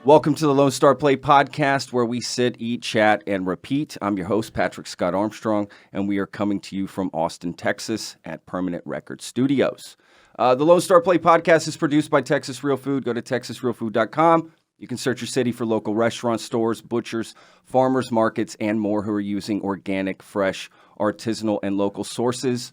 Welcome to the Lone Star Play podcast, where we sit, eat, chat, and repeat. I'm your host, Patrick Scott Armstrong, and we are coming to you from Austin, Texas at Permanent Record Studios. The Lone Star Play podcast is produced by Texas Real Food. Go to texasrealfood.com. You can search your city for local restaurants, stores, butchers, farmers markets, and more who are using organic, fresh, artisanal, and local sources.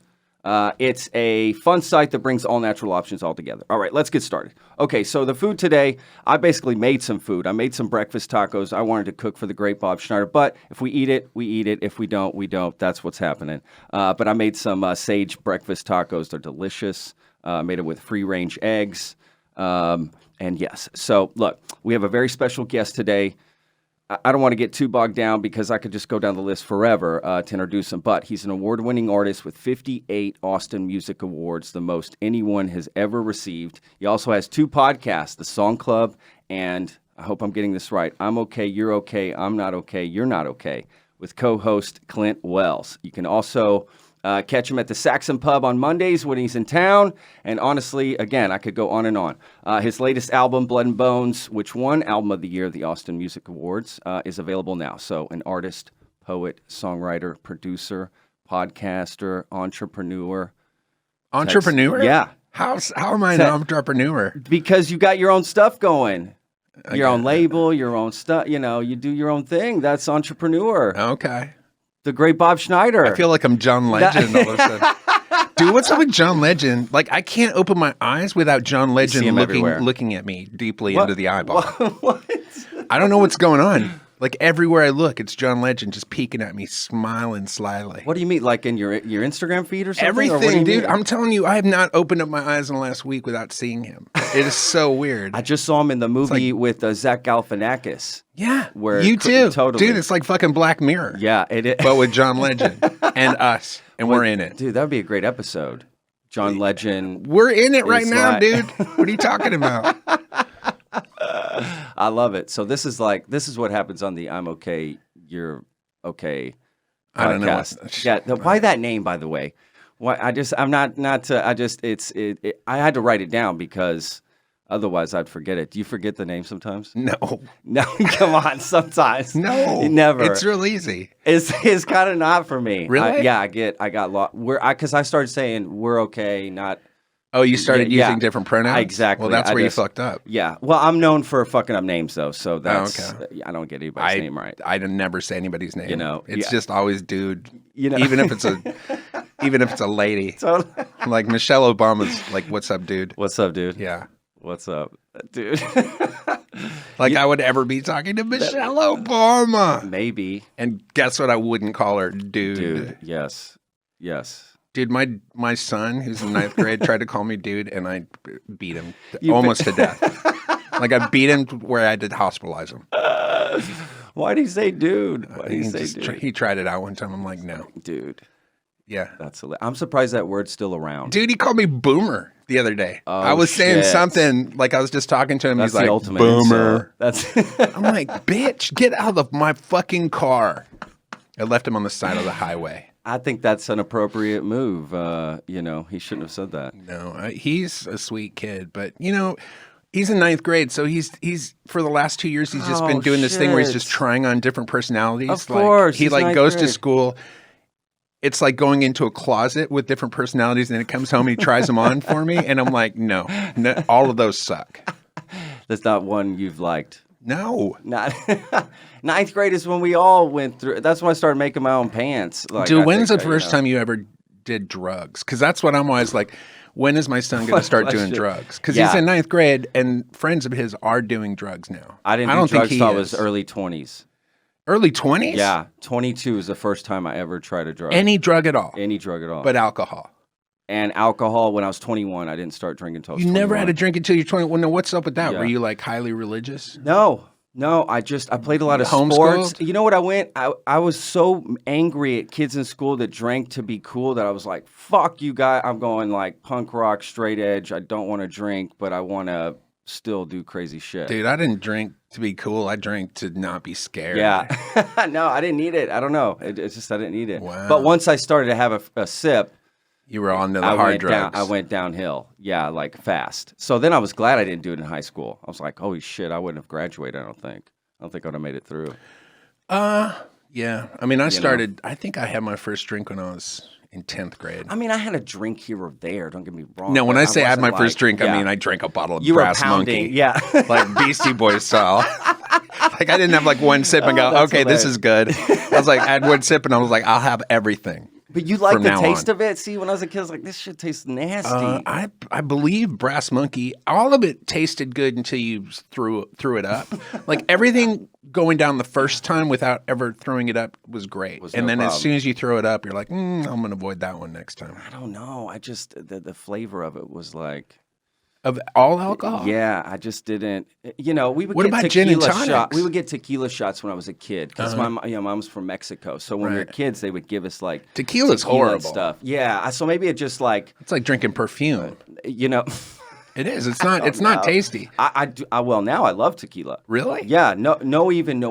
It's a fun site that brings all natural options all together. All right, let's get started. Okay, so the food today, I basically made some food. I made some breakfast tacos. I wanted to cook for the great Bob Schneider, but if we eat it, we eat it. If we don't, we don't. That's what's happening. But I made some sage breakfast tacos. They're delicious. Made it with free-range eggs. And yes, so look, we have a very special guest today. I don't want to get too bogged down because I could just go down the list forever to introduce him, but he's an award-winning artist with 58 Austin Music Awards, the most anyone has ever received. He also has 2 podcasts, The Song Club, and I hope I'm getting this right, I'm Okay, You're Okay, I'm Not Okay, You're Not Okay, with co-host Clint Wells. You can also catch him at the Saxon Pub on Mondays when he's in town. And honestly, again, I could go on and on. His latest album, Blood and Bones, which won Album of the Year at the Austin Music Awards, is available now. So an artist, poet, songwriter, producer, podcaster, entrepreneur. Entrepreneur? Yeah. How am I an entrepreneur? Because you got your own stuff going. Your own label, your own stuff. You know, you do your own thing. That's entrepreneur. Okay. The great Bob Schneider. I feel like I'm John Legend all of a sudden. Dude, what's up with John Legend? Like, I can't open my eyes without John Legend looking at me deeply into the eyeball. What? I don't know what's going on. Like, everywhere I look, it's John Legend just peeking at me, smiling slyly. What do you mean? Like in your Instagram feed or something? Everything, dude. I'm telling you, I have not opened up my eyes in the last week without seeing him. It is so weird. I just saw him in the movie with Zach Galifianakis. Yeah, where you too. Totally. Dude, it's like fucking Black Mirror. Yeah, it is. But with John Legend and us, and we're in it. Dude, that would be a great episode. John Legend. We're in it right now, dude. What are you talking about? I love it. So this is what happens on the I'm Okay, You're Okay podcast. I don't know. Yeah, why that name, by the way? Why I had to write it down because otherwise I'd forget it. Do you forget the name sometimes? No, come on, sometimes. No, never. It's real easy. It's kind of not for me. Really? I got lost. Because I started saying we're okay, not. Oh, you started using different pronouns? Exactly. Well, that's where you fucked up. Yeah. Well, I'm known for fucking up names, though, so that's... okay. I don't get anybody's name right. I never say anybody's name. You know, it's just always dude. You know, even if it's a lady. Totally. Like Michelle Obama's like, "What's up, dude?" What's up, dude? Yeah. What's up, dude? Like I would ever be talking to Michelle Obama. Maybe. And guess what? I wouldn't call her dude. Dude. Yes. Dude, my son, who's in 9th grade, tried to call me dude, and I beat him almost to death. Like, I beat him where I had to hospitalize him. Why did he say dude? He tried it out one time. I'm like, no. Dude. Yeah. I'm surprised that word's still around. Dude, he called me boomer the other day. Oh, I was saying something, like I was just talking to him. That's he's like, ultimate boomer. Insult. I'm like, bitch, get out of my fucking car. I left him on the side of the highway. I think that's an appropriate move. He shouldn't have said that. No, he's a sweet kid, but he's in 9th grade, so he's for the last 2 years he's just been doing this thing where he's just trying on different personalities. Of course, he goes to school. It's like going into a closet with different personalities, and then he comes home and he tries them on for me, and I'm like, no, all of those suck. That's not one you've liked. No. Not 9th grade is when we all went through. That's when I started making my own pants. Like, dude, when's the first time you ever did drugs? Because that's what I'm always like, when is my son going to start doing drugs? Because he's in 9th grade, and friends of his are doing drugs now. I didn't do drugs until I was early 20s. Early 20s? Yeah. 22 is the first time I ever tried a drug. Any drug at all? Any drug at all. But alcohol? And alcohol when I was 21. I didn't start drinking until I was 21. You never had a drink until you're 21? No, what's up with that? Yeah. Were you like highly religious? No, I played a lot of sports. You know what I was so angry at kids in school that drank to be cool that I was like, fuck you guys. I'm going like punk rock, straight edge. I don't want to drink, but I want to still do crazy shit. Dude, I didn't drink to be cool. I drank to not be scared. Yeah. No, I didn't need it. I don't know. It's just I didn't need it. Wow. But once I started to have a sip, You were on to the hard drugs. I went downhill. Yeah, like fast. So then I was glad I didn't do it in high school. I was like, holy shit, I wouldn't have graduated, I don't think. I don't think I would have made it through. Yeah. I mean, I think I had my first drink when I was in 10th grade. I mean, I had a drink here or there, don't get me wrong. No, when I say I had my first drink, I mean, I drank a bottle of Brass Monkey. Yeah. Like Beastie Boys style. Like I didn't have like one sip and go, okay, hilarious. this is good. I was like, I had one sip and I was like, I'll have everything. But you like the taste of it? See, when I was a kid, I was like, this shit tastes nasty. I believe Brass Monkey, all of it tasted good until you threw it up. Like everything going down the first time without ever throwing it up was great. And then as soon as you throw it up, you're like, I'm going to avoid that one next time. I don't know. I just, the flavor of it was like... Of all alcohol? Yeah, I just didn't. You know, we would What get about tequila gin and tonics? shots. We would get tequila shots when I was a kid because my mom's from Mexico. So when we were kids, they would give us like Tequila's tequila horrible. stuff. Yeah, so maybe it just like It's like drinking perfume. you know. It is. It's not. It's not tasty. Well, now I love tequila. Really? Yeah. No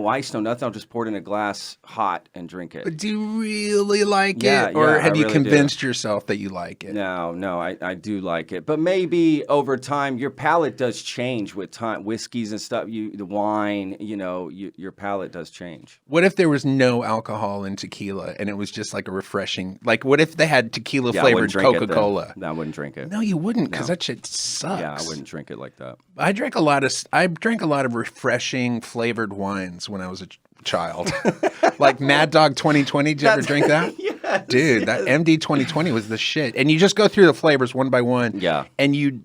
ice, no nothing. I'll just pour it in a glass hot and drink it. But do you really like Yeah, it, or yeah, have I you really convinced yourself that you like it? No, I do like it, but maybe over time your palate does change with time. Whiskeys and stuff, the wine, your palate does change. What if there was no alcohol in tequila and it was just like a refreshing? Like, what if they had tequila flavored Coca-Cola? I wouldn't drink it. No, you wouldn't, because that shit sucks. Yeah, I wouldn't drink it like that. I drank a lot of refreshing flavored wines when I was a child. Like Mad Dog 2020. Did you ever drink that? Yes, dude, that MD 2020 was the shit. And you just go through the flavors one by one. Yeah. And you'd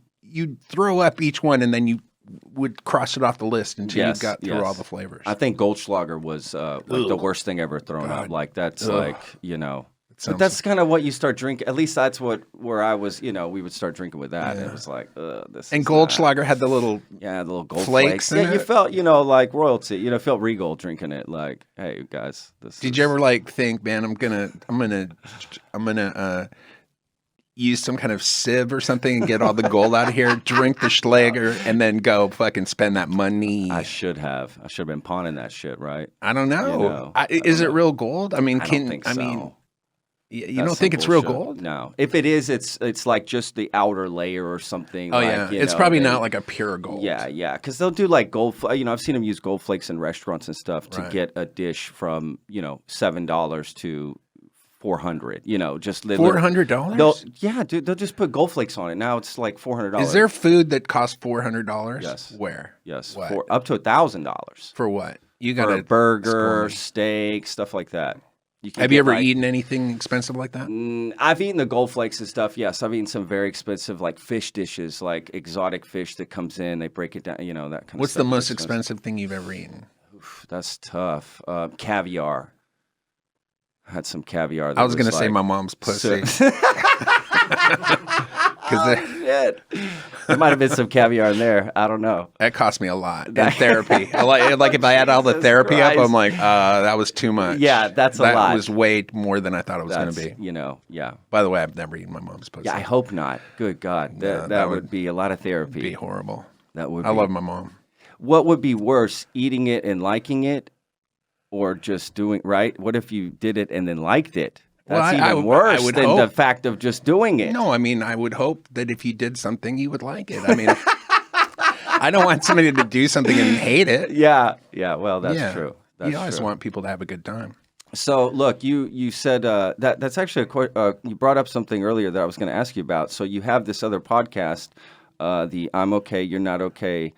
throw up each one, and then you would cross it off the list until you got through all the flavors. I think Goldschlager was like the worst thing ever thrown up. Like that's But that's kind of what you start drinking. At least that's where I was. We would start drinking with that, and it was like, this. And Goldschlager had the little gold flakes. Yeah, you felt like royalty. Felt regal drinking it. Like, hey guys, this. Did you ever like think, man, I'm gonna use some kind of sieve or something and get all the gold out of here, drink the Schlager, and then go fucking spend that money? I should have been pawning that shit, right? I don't know. Is it real gold? I mean, I don't think so. You don't think it's real gold? No. If it is, it's like just the outer layer or something. Oh, yeah. It's probably not like a pure gold. Yeah. Because they'll do like gold. I've seen them use gold flakes in restaurants and stuff to get a dish from, $7 to $400. Just $400? Yeah, dude. They'll just put gold flakes on it. Now it's like $400. Is there food that costs $400? Yes. Where? Yes. What? For up to $1,000. For what? You got a burger, steak, stuff like that. Have you ever eaten anything expensive like that? I've eaten the gold flakes and stuff. Yes, I've eaten some very expensive like fish dishes, like exotic fish that comes in. They break it down, that kind of stuff. What's the most expensive thing you've ever eaten? Oof, that's tough. Caviar. I had some caviar. I was going to say my mom's pussy. Shit. There might have been some caviar in there. I don't know. That cost me a lot in therapy. Like if I had all the therapy up, I'm like, that was too much. Yeah, that's a lot. That was way more than I thought it was going to be. Yeah. By the way, I've never eaten my mom's pussy. Yeah, I hope not. Good God. That would be a lot of therapy. Be horrible. I love my mom. What would be worse, eating it and liking it, or just doing right? What if you did it and then liked it? That's even worse than the fact of just doing it. No, I mean, I would hope that if you did something, you would like it. I mean, I don't want somebody to do something and hate it. Yeah. Well, that's true. You always want people to have a good time. So, look, you said that's actually you brought up something earlier that I was going to ask you about. So you have this other podcast, the I'm Okay, You're Not Okay.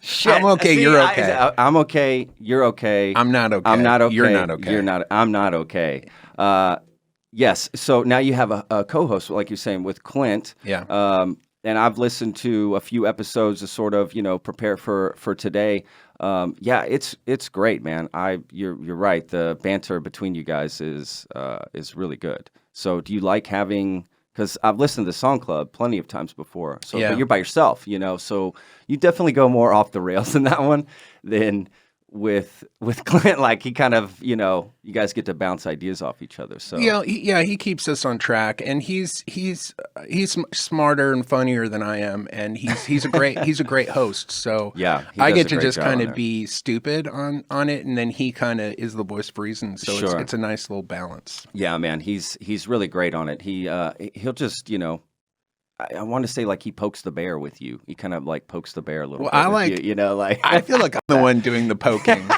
Shit. I'm okay. You're okay. I'm okay. You're okay. I'm not okay. I'm not okay. You're not okay. You're not. I'm not okay. Yes. So now you have a co-host, like you're saying, with Clint. Yeah. And I've listened to a few episodes to sort of prepare for today. Yeah, it's great, man. You're right. The banter between you guys is really good. So do you like having? Because I've listened to Song Club plenty of times before. So, but you're by yourself, so you definitely go more off the rails in that one than with Clint, like he kind of, you guys get to bounce ideas off each other. So he keeps us on track, and he's smarter and funnier than I am, and he's a great host. So yeah, I get to just kind of be stupid on it, and then he kind of is the voice for reason. So it's a nice little balance. Yeah, man, he's really great on it. He'll just, I want to say like he pokes the bear with you. He kind of like pokes the bear a little bit. I like, I feel like I'm the one doing the poking.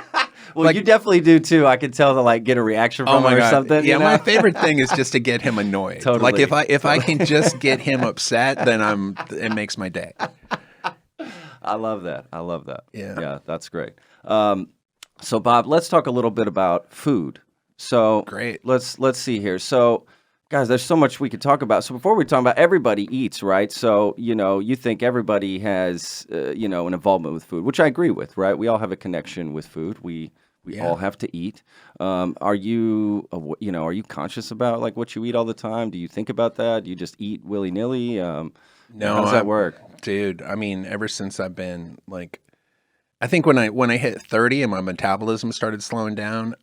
Well, you definitely do too. I can tell to like get a reaction from him or something. Yeah, my favorite thing is just to get him annoyed. Totally. Like if I can just get him upset, then it makes my day. I love that. Yeah, that's great. So Bob, let's talk a little bit about food. So great. Let's see here. So guys, there's so much we could talk about. So before we talk about, everybody eats, right? So, you think everybody has, an involvement with food, which I agree with, right? We all have a connection with food. We all have to eat. Are you conscious about like what you eat all the time? Do you think about that? Do you just eat willy-nilly? No. How does that work? Dude, I mean, ever since I've been like, I think when I hit 30 and my metabolism started slowing down,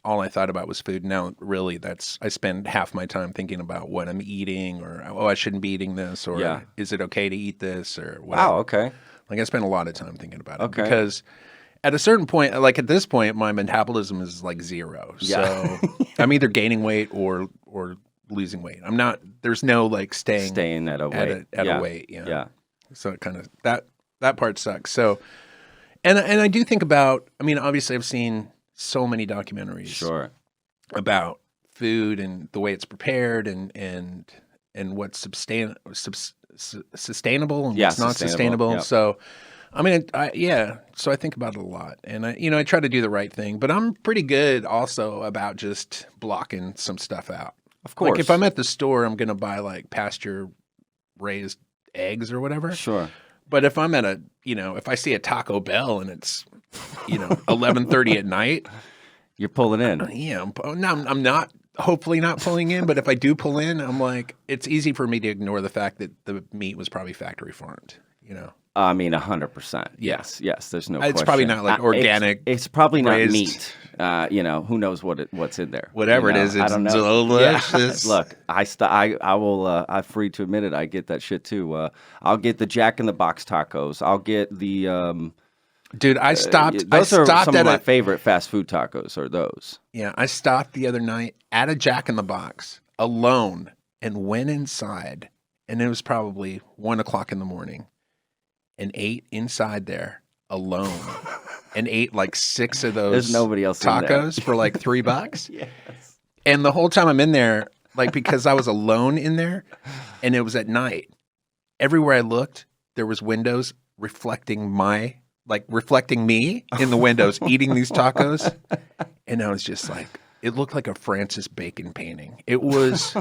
all I thought about was food. Now, really, I spend half my time thinking about what I'm eating, or I shouldn't be eating this, or is it okay to eat this, or whatever. Wow, okay. Like I spend a lot of time thinking about it because at a certain point, like at this point, my metabolism is like zero. Yeah. So I'm either gaining weight or losing weight. I'm not. There's no like staying at a weight. At a weight. Yeah. So it kind of that part sucks. So. And I do think about, I mean, obviously I've seen so many documentaries about food and the way it's prepared and what's sustainable and what's not sustainable. Yep. So, I mean, so I think about it a lot, and I try to do the right thing, but I'm pretty good also about just blocking some stuff out. Of course. Like if I'm at the store, I'm going to buy like pasture raised eggs or whatever. Sure. But if I'm at if I see a Taco Bell and it's, 11:30 at night, you're pulling in. I'm not, hopefully not pulling in. But if I do pull in, I'm like, it's easy for me to ignore the fact that the meat was probably factory farmed. I mean, 100%. Yes. There's no question. It's probably not like organic. It's probably not raised meat. Who knows what's in there? Whatever it is, it's delicious. Yeah. Look, I will. I'm free to admit it. I get that shit too. I'll get the Jack in the Box tacos. I'll get the. Dude, I stopped. Those are some of my favorite fast food tacos. Are those? Yeah, I stopped the other night at a Jack in the Box alone and went inside, and it was probably 1:00 in the morning. And ate inside there alone, and ate like 6 of those. There's nobody else tacos for like $3. Yes. And the whole time I'm in there, like because I was alone in there, and it was at night. Everywhere I looked, there was windows reflecting me in the windows eating these tacos, and I was just like, it looked like a Francis Bacon painting. It was.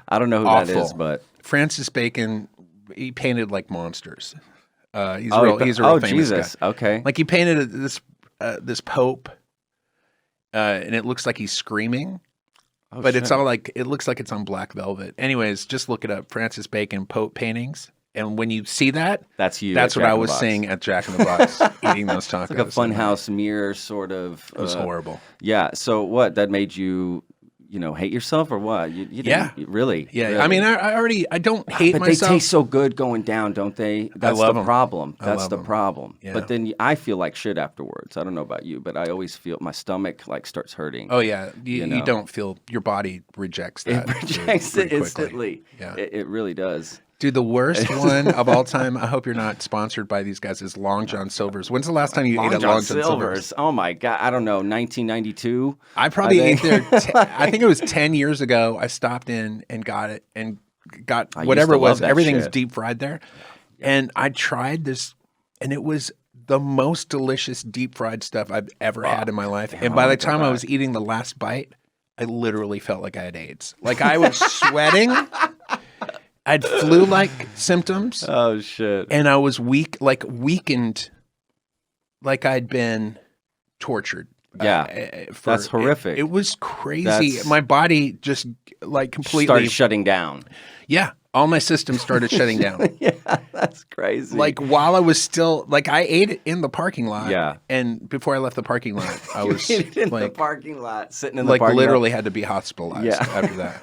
I don't know who awful. That is, but Francis Bacon. He painted like monsters. He's a real famous Jesus. guy. Okay. Like he painted this Pope, and it looks like he's screaming, but it's all like it looks like it's on black velvet. Anyways, just look it up: Francis Bacon Pope paintings. And when you see that, that's you. That's what I was seeing at Jack in the Box, eating those tacos. It's like a funhouse mirror sort of. It was horrible. Yeah. So what? That made you. Hate yourself or what? Really? Yeah. Really? I mean, I don't hate but myself. But they taste so good going down, don't they? That's I love the them. problem. That's the problem. Yeah. But then I feel like shit afterwards. I don't know about you, but I always feel my stomach like starts hurting. Oh yeah, you don't feel, your body rejects that. It rejects it instantly. Yeah, it really does. Dude, the worst one of all time, I hope you're not sponsored by these guys, is Long John Silver's. When's the last time you ate at Long John Silver's? Oh my God. I don't know, 1992? I probably ate there, I think it was 10 years ago. I stopped in and got it and got whatever it was. Everything's deep fried there. Yeah. And I tried this, and it was the most delicious deep fried stuff I've ever had in my life. And by the time I was eating the last bite, I literally felt like I had AIDS. Like I was sweating. I had flu-like symptoms. Oh, shit. And I was weakened, like I'd been tortured. Yeah, that's horrific. It was crazy. My body just like completely started shutting down. Yeah. All my systems started shutting down. Yeah, that's crazy. Like while I was still like I ate it in the parking lot. Yeah. And before I left the parking lot, I was in like the parking lot, sitting in the parking literally lot. had to be hospitalized after that.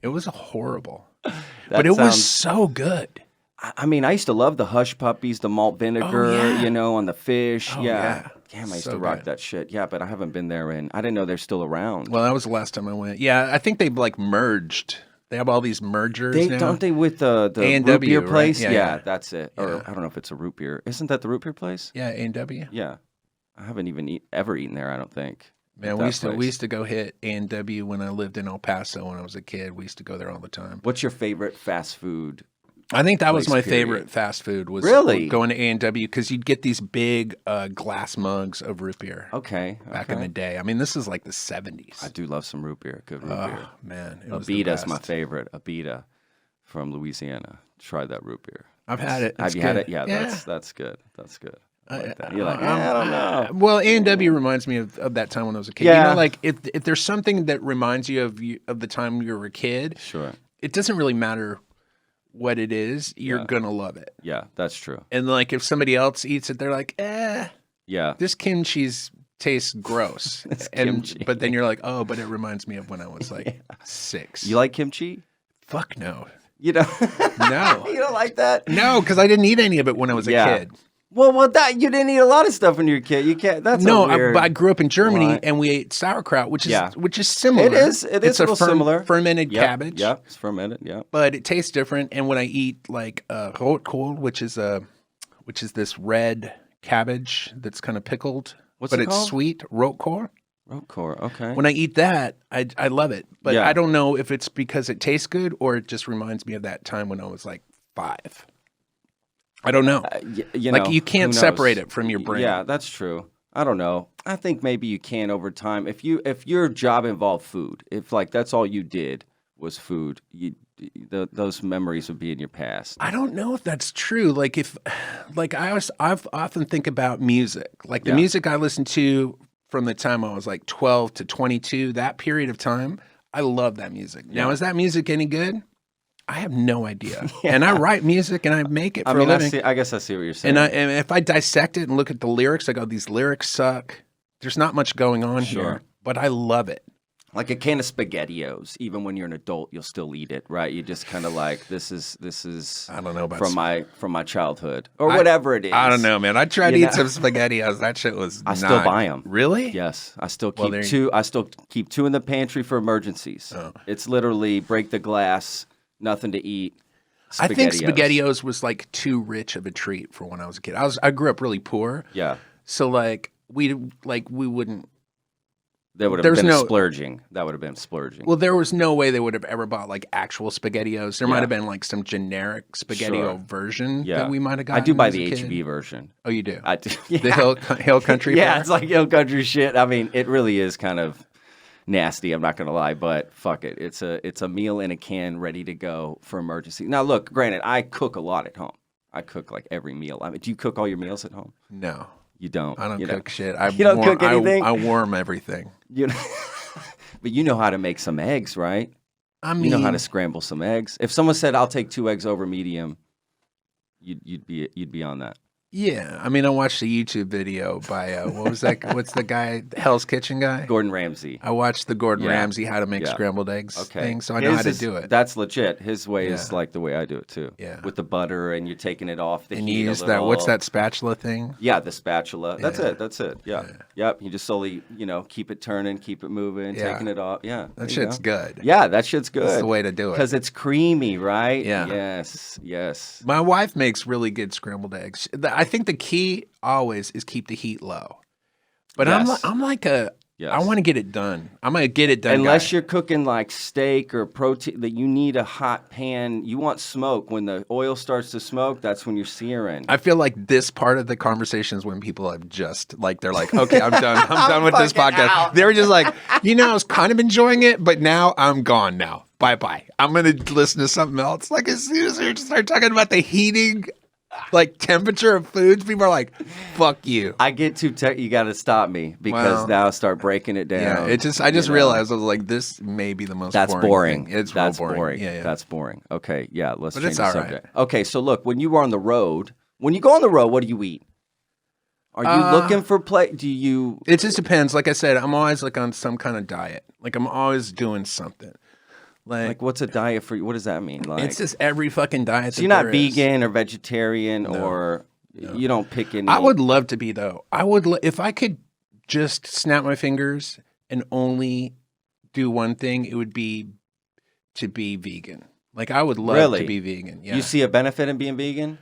It was horrible. That But it was so good. I mean, I used to love the hush puppies, the malt vinegar, on the fish. Damn, I used to rock that shit. Yeah, but I haven't been there I didn't know they're still around. Well, that was the last time I went. Yeah, I think they've like merged. They have all these mergers now. Don't they with the root beer place? Right? Yeah, that's it. Or I don't know if it's a root beer. Isn't that the root beer place? Yeah, A&W. Yeah. I haven't even ever eaten there, I don't think. Man, we used to go hit A&W when I lived in El Paso when I was a kid. We used to go there all the time. What's your favorite fast food? I think that was my favorite fast food was going to A&W because you'd get these big glass mugs of root beer. Okay. Back in the day. I mean, this is like the 70s. I do love some root beer. Good root beer. Man. Abita's my favorite. Abita from Louisiana. Try that root beer. I've had it. Have you had it? Yeah, that's good. That's good. Like that. You're like, I don't know. Well, A&W reminds me of that time when I was a kid. Yeah. You know, like if there's something that reminds you of the time you were a kid, sure, it doesn't really matter what it is, you're gonna love it. Yeah, that's true. And like if somebody else eats it, they're like, yeah, this kimchi's tastes gross. Kimchi. But then you're like, oh, but it reminds me of when I was like 6. You like kimchi? Fuck no. You know, no. You don't like that? No, because I didn't eat any of it when I was a kid. Well, that you didn't eat a lot of stuff when you were a kid. You can't. That's but I grew up in Germany and we ate sauerkraut, which is similar. It is. It's a little similar. Fermented cabbage. Yeah, it's fermented. Yeah, but it tastes different. And when I eat like Rotkohl, which is this red cabbage that's kind of pickled, but it's called? Sweet. Rotkohl. Rotkohl. Okay. When I eat that, I love it. But I don't know if it's because it tastes good or it just reminds me of that time when I was like 5. I don't know. You can't separate it from your brain. Yeah, that's true. I don't know. I think maybe you can over time. If your job involved food, if like that's all you did was food, those memories would be in your past. I don't know if that's true. I've often think about music. Like the music I listened to from the time I was like 12 to 22, that period of time, I love that music. Now, is that music any good? I have no idea. And I write music and I make it for a living. I guess I see what you're saying. And if I dissect it and look at the lyrics, I go, these lyrics suck. There's not much going on here, but I love it. Like a can of SpaghettiOs, even when you're an adult, you'll still eat it, right? You just kind of like this is I don't know about from my childhood or whatever it is. I don't know, man. I tried to eat some SpaghettiOs. That shit was. I still buy them. Really? Yes, I still keep two. I still keep 2 in the pantry for emergencies. Oh. It's literally break the glass, nothing to eat. I think SpaghettiOs was like too rich of a treat for when I was a kid. I grew up really poor. Yeah. So we wouldn't. That would have been splurging. That would have been splurging. Well, there was no way they would have ever bought like actual SpaghettiOs. There might have been like some generic SpaghettiO version that we might have gotten. I do buy the HB version. Oh, you do? I do. The Hill Country. Yeah, it's like Hill Country shit. I mean, it really is kind of nasty. I'm not gonna lie, but fuck it. It's a meal in a can, ready to go for emergency. Now, look, granted, I cook a lot at home. I cook like every meal. I mean, do you cook all your meals at home? No. You don't. I don't cook shit. You don't cook anything? I warm everything. But you know how to make some eggs, right? I mean, you know how to scramble some eggs. If someone said, "I'll take 2 eggs over medium," you'd be on that. Yeah, I mean, I watched a YouTube video by what was that? What's the guy? Hell's Kitchen guy? Gordon Ramsay. I watched the Gordon Ramsay how to make scrambled eggs thing, so I know how to do it. That's legit. His way is like the way I do it too. Yeah, with the butter and you're taking it off the heat. And you use that. What's that spatula thing? Yeah, the spatula. That's it. Yeah. Yep. You just slowly, keep it turning, keep it moving, taking it off. Yeah, that shit's good. Yeah, that shit's good. That's the way to do it because it's creamy, right? Yeah. Yes. My wife makes really good scrambled eggs. I think the key always is keep the heat low. But I want to get it done. I'm going to get it done. Unless you're cooking like steak or protein, that you need a hot pan. You want smoke. When the oil starts to smoke, that's when you're searing. I feel like this part of the conversation is when people have just they're like, okay, I'm done. I'm done with this podcast. They were just like, I was kind of enjoying it, but now I'm gone now. Bye-bye. I'm going to listen to something else. Like as soon as we start talking about the heating like temperature of foods, people are like, "Fuck you." I get too you got to stop me because now I start breaking it down. Yeah, I just realized I was like, this may be the most boring thing. It's That's real boring. Yeah. That's boring. Okay, yeah, let's But change it's the all subject. right. Okay, so look, when you go on the road, what do you eat? Are you looking for do you It just depends. Like I said, I'm always like on some kind of diet. Like I'm always doing something. Like what's a diet for you? What does that mean? Like it's just every fucking diet. So you're not vegan or vegetarian or you don't pick any. I would love to be though. I would if I could just snap my fingers and only do one thing, it would be to be vegan. Like I would love to be vegan. Yeah. You see a benefit in being vegan?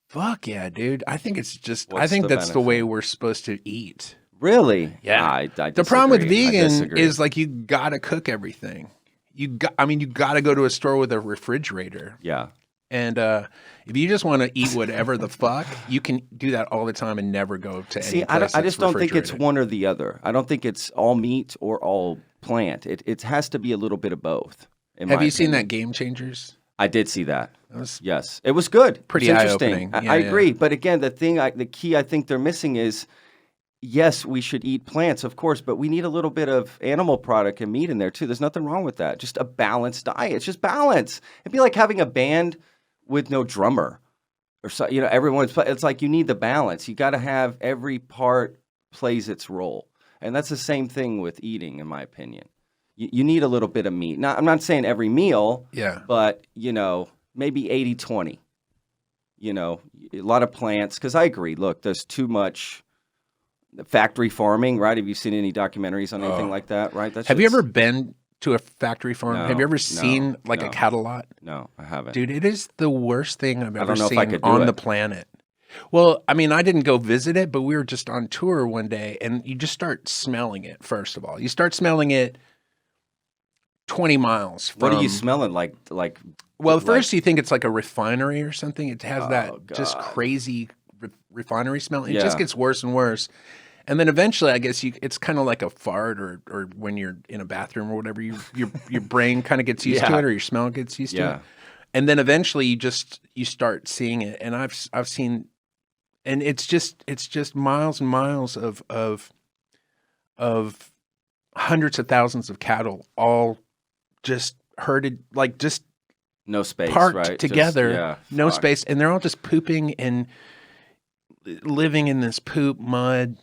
Fuck yeah, dude. I think it's just I think that's the way we're supposed to eat. Really? Yeah. I the problem with vegan is like you gotta cook everything. You got to go to a store with a refrigerator. Yeah. And if you just want to eat whatever the fuck, you can do that all the time and never go to any place I just don't think it's one or the other. I don't think it's all meat or all plant. It has to be a little bit of both. Have you seen that Game Changers? I did see that. Yes. It was good. Pretty eye-opening. I agree. But again, the key I think they're missing is, yes, we should eat plants, of course, but we need a little bit of animal product and meat in there too. There's nothing wrong with that. Just a balanced diet. It's just balance. It'd be like having a band with no drummer, or so. It's like you need the balance. You got to have every part plays its role, and that's the same thing with eating, in my opinion. You need a little bit of meat. Now, I'm not saying every meal, but maybe 80-20. A lot of plants, because I agree. Look, there's too much factory farming, right? Have you seen any documentaries on anything like that, right? Have you ever been to a factory farm? Have you ever seen a cattle lot? No, I haven't. Dude, it is the worst thing I've ever seen on the planet. Well, I mean, I didn't go visit it, but we were just on tour one day, and you just start smelling it, first of all. You start smelling it 20 miles from... What are you smelling like? Well, first you think it's like a refinery or something. It has just crazy refinery smell. It just gets worse and worse. And then eventually, I guess it's kind of like a fart or when you're in a bathroom or whatever, your brain kind of gets used to it, or your smell gets used to it. And then eventually you start seeing it. And I've seen, and it's just miles and miles of hundreds of thousands of cattle all just herded, like just no space, parked together, no space, and they're all just pooping and living in this poop mud,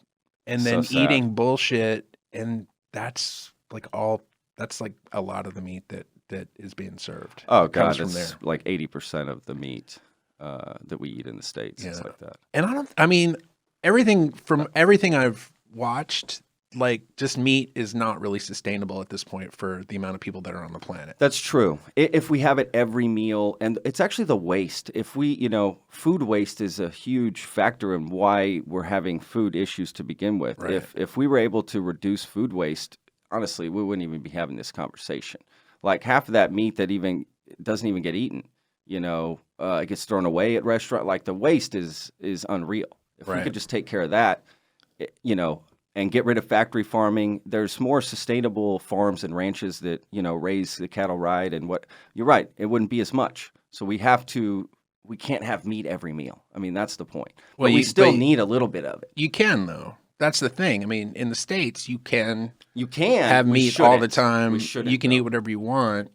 and then eating bullshit, and that's like a lot of the meat that is being served. Oh God, it's like 80% of the meat that we eat in the States. It's like that. And everything I've watched, like just meat is not really sustainable at this point for the amount of people that are on the planet. That's true. If we have it every meal, and it's actually the waste. If we, food waste is a huge factor in why we're having food issues to begin with. Right. If we were able to reduce food waste, honestly, we wouldn't even be having this conversation. Like half of that meat that even doesn't even get eaten, it gets thrown away at restaurants. Like the waste is unreal. If we could just take care of that, and get rid of factory farming. There's more sustainable farms and ranches that, raise the cattle right. And you're right, it wouldn't be as much. So we can't have meat every meal. I mean, that's the point. Well, we still need a little bit of it. You can, though. That's the thing. I mean, in the States, you can have meat all the time. You can eat whatever you want.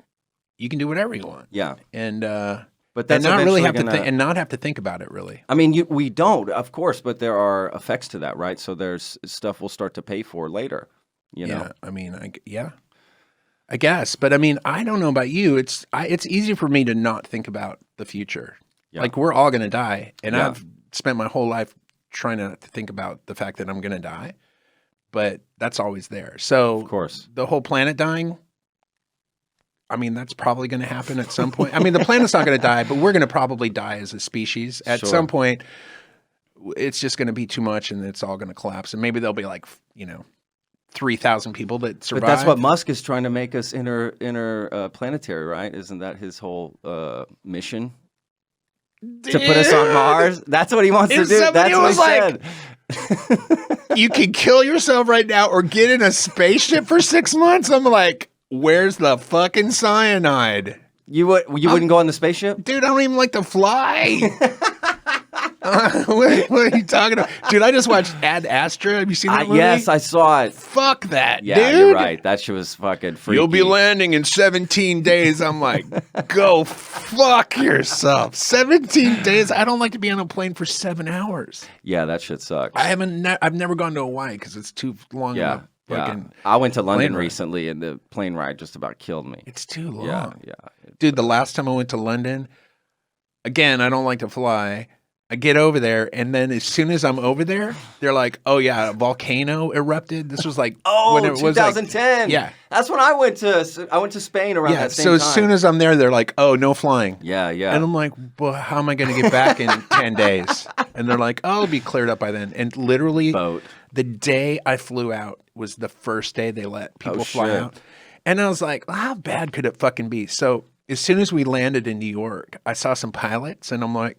You can do whatever you want. Yeah. And, but that's not really have to and not have to think about it, really. I mean, we don't, of course, but there are effects to that, right? So there's stuff we'll start to pay for later. Yeah, I mean, I guess, but I mean, I don't know about you. It's easy for me to not think about the future. Yeah. Like we're all going to die, and I've spent my whole life trying not to think about the fact that I'm going to die, but that's always there. So, of course, the whole planet dying. I mean, that's probably going to happen at some point. I mean, the planet's not going to die, but we're going to probably die as a species. At some point, it's just going to be too much, and it's all going to collapse. And maybe there'll be like, 3,000 people that survive. But that's what Musk is trying to make us interplanetary, right? Isn't that his whole mission? To put us on Mars? That's what he wants to do. That's what he said. You can kill yourself right now or get in a spaceship for 6 months? I'm like... Where's the fucking cyanide? You wouldn't go on the spaceship? Dude, I don't even like to fly. What are you talking about? Dude, I just watched Ad Astra. Have you seen that movie? Yes, I saw it. Fuck that, Yeah, dude. you're right. That shit was fucking freaky. You'll be landing in 17 days. I'm like, go fuck yourself. 17 days? I don't like to be on a plane for 7 hours. Yeah, that shit sucks. I've never gone to Hawaii because it's too long. Yeah. I went to London recently, and the plane ride just about killed me. It's too long. Yeah. Dude, the last time I went to London, again, I don't like to fly. I get over there, and then as soon as I'm over there, they're like, "Oh yeah, a volcano erupted." This was like, when it was 2010. Yeah, that's when I went to. I went to Spain around that same time. So as soon as I'm there, they're like, "Oh, no flying." Yeah. And I'm like, "Well, how am I going to get back in 10 days?" And they're like, "Oh, it'll be cleared up by then." And literally, the day I flew out was the first day they let people fly out, and I was like, well, "How bad could it fucking be?" So as soon as we landed in New York, I saw some pilots, and I'm like,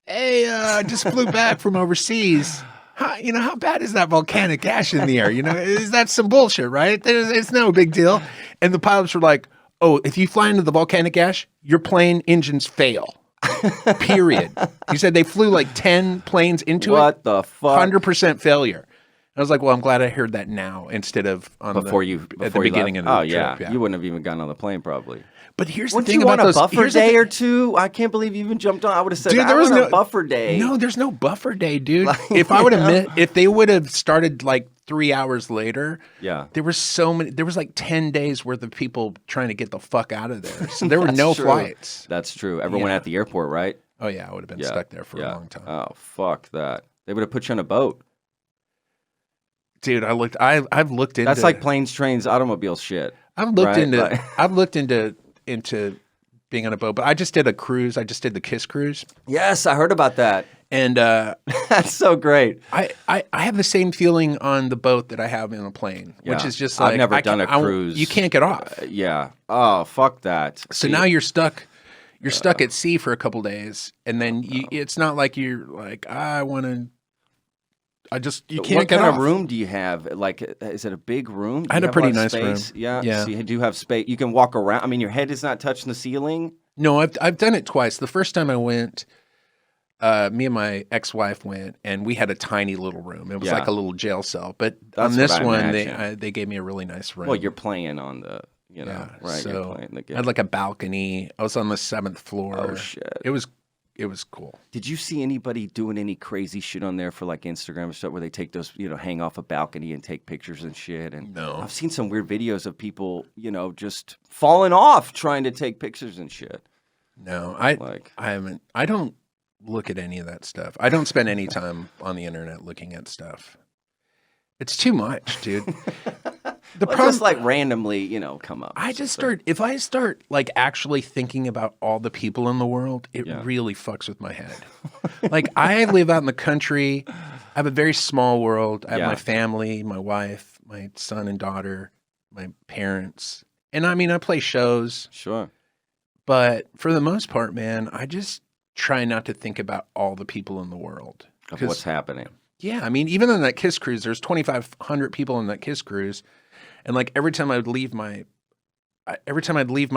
hey, I just flew back from overseas. How bad is that volcanic ash in the air? Is that some bullshit, right? It's no big deal. And the pilots were like, oh, if you fly into the volcanic ash, your plane engines fail. Period. He said they flew like 10 planes into it. What the fuck? 100% failure. I was like, well, I'm glad I heard that now instead of at the beginning of the trip. Yeah. You wouldn't have even gotten on the plane probably. But here's the thing about those. Wouldn't you want a buffer day or two? I can't believe you even jumped on. I would have said, dude, there was no buffer day. No, there's no buffer day, dude. If they would have started like 3 hours later, there were so many. There was like 10 days worth of people trying to get the fuck out of there. So there were no flights. That's true. Everyone at the airport, right? Oh yeah, I would have been stuck there for a long time. Oh fuck that. They would have put you on a boat. Dude, I've looked into. That's like planes, trains, automobiles shit. I've looked into being on a boat, but I just did a cruise. I just did the Kiss cruise. Yes, I heard about that. And that's so great. I have the same feeling on the boat that I have in a plane, which is just like I've never done a cruise. You can't get off. Yeah. Oh, fuck that. So now you're stuck. You're stuck at sea for a couple days, and then it's not like you're like, I want to. You can't get off. What kind of room do you have? Like, is it a big room? I had a pretty nice room. Yeah. So you do have space. You can walk around. I mean, your head is not touching the ceiling. No, I've done it twice. The first time I went, me and my ex-wife went, and we had a tiny little room. It was like a little jail cell. But on this one, they gave me a really nice room. Well, you're playing on the, right? So you're playing the game. I had like a balcony. I was on the 7th floor. Oh shit! It was cool. Did you see anybody doing any crazy shit on there for like Instagram or stuff where they take those, hang off a balcony and take pictures and shit? And no. I've seen some weird videos of people, just falling off trying to take pictures and shit. No, I haven't. I don't look at any of that stuff. I don't spend any time on the internet looking at stuff. It's too much, dude. The problem, just like randomly, come up. If I start like actually thinking about all the people in the world, it really fucks with my head. Like I live out in the country. I have a very small world. I have my family, my wife, my son and daughter, my parents. And I mean, I play shows. Sure. But for the most part, man, I just try not to think about all the people in the world. Of what's happening. Yeah. I mean, even on that Kiss cruise, there's 2,500 people on that Kiss cruise. And like every time I'd leave my